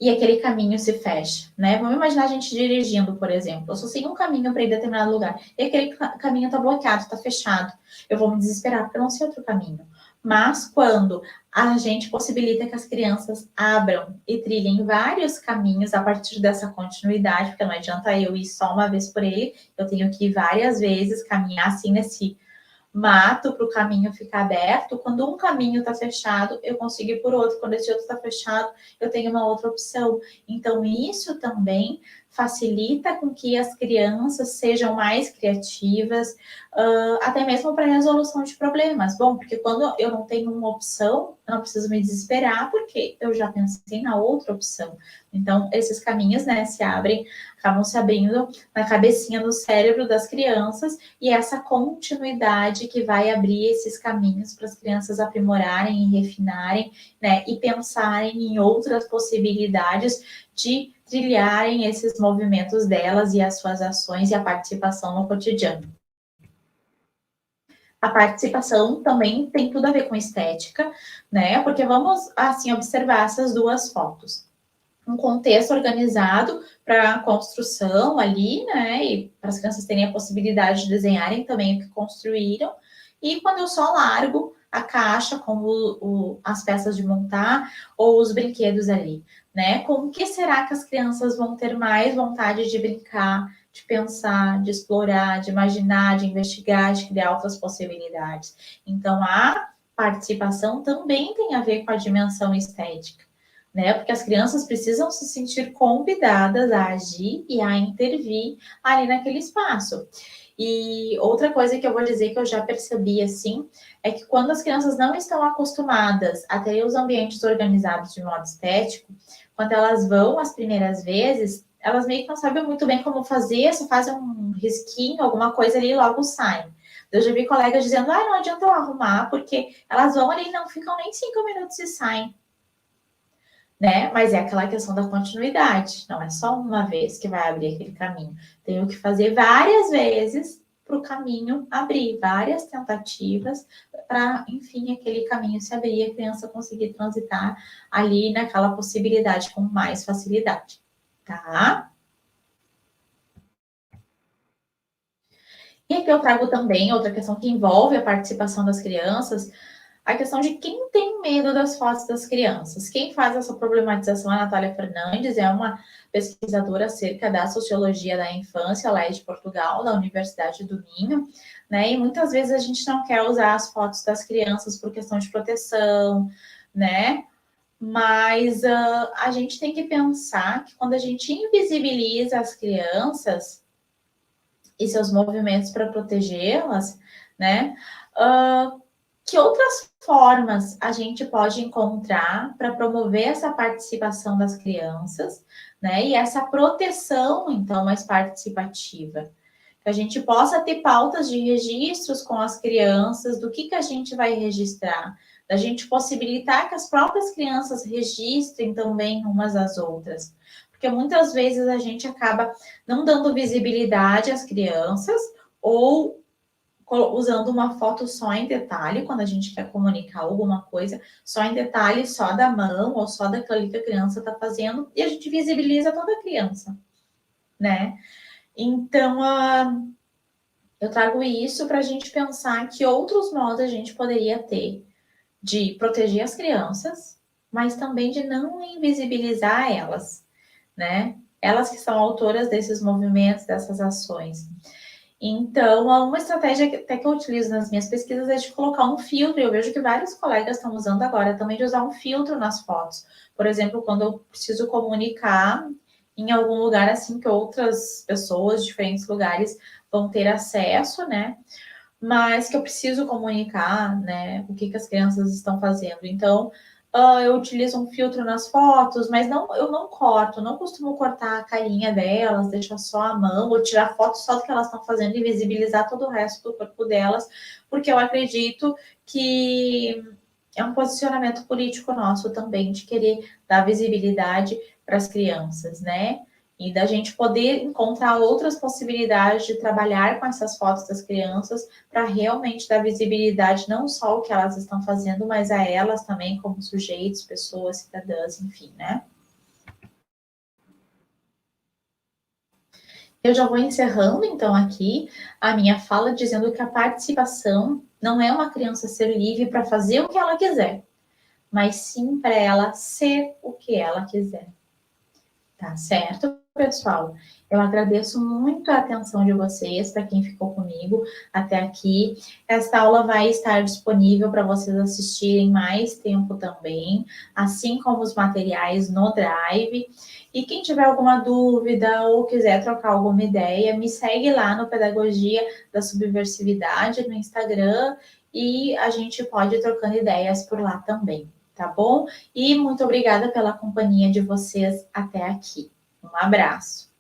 E aquele caminho se fecha, né? Vamos imaginar a gente dirigindo, por exemplo. Eu só sei um caminho para ir a determinado lugar e aquele caminho está bloqueado, está fechado. Eu vou me desesperar porque eu não sei outro caminho. Mas quando a gente possibilita que as crianças abram e trilhem vários caminhos a partir dessa continuidade, porque não adianta eu ir só uma vez por ele, eu tenho que ir várias vezes, caminhar assim nesse mato para o caminho ficar aberto. Quando um caminho está fechado, eu consigo ir por outro. Quando esse outro está fechado, eu tenho uma outra opção. Então, isso também facilita com que as crianças sejam mais criativas, até mesmo para resolução de problemas. Bom, porque quando eu não tenho uma opção, eu não preciso me desesperar, porque eu já pensei na outra opção. Então, esses caminhos, né, se abrem, acabam se abrindo na cabecinha, no cérebro das crianças, e essa continuidade que vai abrir esses caminhos para as crianças aprimorarem e refinarem, né, e pensarem em outras possibilidades de trilharem esses movimentos delas e as suas ações e a participação no cotidiano. A participação também tem tudo a ver com estética, né? Porque vamos assim observar essas duas fotos. Um contexto organizado para a construção ali, né? E para as crianças terem a possibilidade de desenharem também o que construíram. E quando eu só largo a caixa com as peças de montar ou os brinquedos ali, né? Com o que será que as crianças vão ter mais vontade de brincar, de pensar, de explorar, de imaginar, de investigar, de criar outras possibilidades? Então, a participação também tem a ver com a dimensão estética. né? Porque as crianças precisam se sentir convidadas a agir e a intervir ali naquele espaço. E outra coisa que eu vou dizer que eu já percebi assim é que quando as crianças não estão acostumadas a ter os ambientes organizados de modo estético, quando elas vão as primeiras vezes, elas meio que não sabem muito bem como fazer, só fazem um risquinho, alguma coisa ali e logo saem. Eu já vi colegas dizendo, não adianta eu arrumar, porque elas vão ali e não ficam nem 5 minutos e saem, né? Mas é aquela questão da continuidade, não é só uma vez que vai abrir aquele caminho. Tenho que fazer várias vezes para o caminho abrir, várias tentativas para, enfim, aquele caminho se abrir e a criança conseguir transitar ali naquela possibilidade com mais facilidade, tá? E aqui eu trago também outra questão que envolve a participação das crianças, a questão de quem tem medo das fotos das crianças. Quem faz essa problematização é a Natália Fernandes, é uma pesquisadora acerca da sociologia da infância, lá é de Portugal, da Universidade do Minho, né? E muitas vezes a gente não quer usar as fotos das crianças por questão de proteção, né? Mas a gente tem que pensar que quando a gente invisibiliza as crianças e seus movimentos para protegê-las, né? Que outras formas a gente pode encontrar para promover essa participação das crianças, né? E essa proteção, então, mais participativa. Que a gente possa ter pautas de registros com as crianças, do que a gente vai registrar, da gente possibilitar que as próprias crianças registrem também umas às outras. Porque muitas vezes a gente acaba não dando visibilidade às crianças ou usando uma foto só em detalhe, quando a gente quer comunicar alguma coisa, só em detalhe, só da mão ou só daquilo que a criança está fazendo, e a gente visibiliza toda a criança, né? Então, eu trago isso para a gente pensar que outros modos a gente poderia ter de proteger as crianças, mas também de não invisibilizar elas, né? Elas que são autoras desses movimentos, dessas ações. Então, uma estratégia que até que eu utilizo nas minhas pesquisas é de colocar um filtro. Eu vejo que vários colegas estão usando agora também de usar um filtro nas fotos. Por exemplo, quando eu preciso comunicar em algum lugar assim que outras pessoas de diferentes lugares vão ter acesso, né? Mas que eu preciso comunicar, né? O que as crianças estão fazendo. Então, eu utilizo um filtro nas fotos, mas não, eu não corto, não costumo cortar a carinha delas, deixar só a mão, ou tirar foto só do que elas estão fazendo e visibilizar todo o resto do corpo delas, porque eu acredito que é um posicionamento político nosso também, de querer dar visibilidade para as crianças, né? E da gente poder encontrar outras possibilidades de trabalhar com essas fotos das crianças para realmente dar visibilidade não só ao que elas estão fazendo, mas a elas também como sujeitos, pessoas, cidadãs, enfim, né? Eu já vou encerrando então aqui a minha fala dizendo que a participação não é uma criança ser livre para fazer o que ela quiser, mas sim para ela ser o que ela quiser. Tá certo, pessoal? Eu agradeço muito a atenção de vocês, para quem ficou comigo até aqui. Esta aula vai estar disponível para vocês assistirem mais tempo também, assim como os materiais no Drive. E quem tiver alguma dúvida ou quiser trocar alguma ideia, me segue lá no Pedagogia da Subversividade no Instagram e a gente pode ir trocando ideias por lá também, tá bom? E muito obrigada pela companhia de vocês até aqui. Um abraço.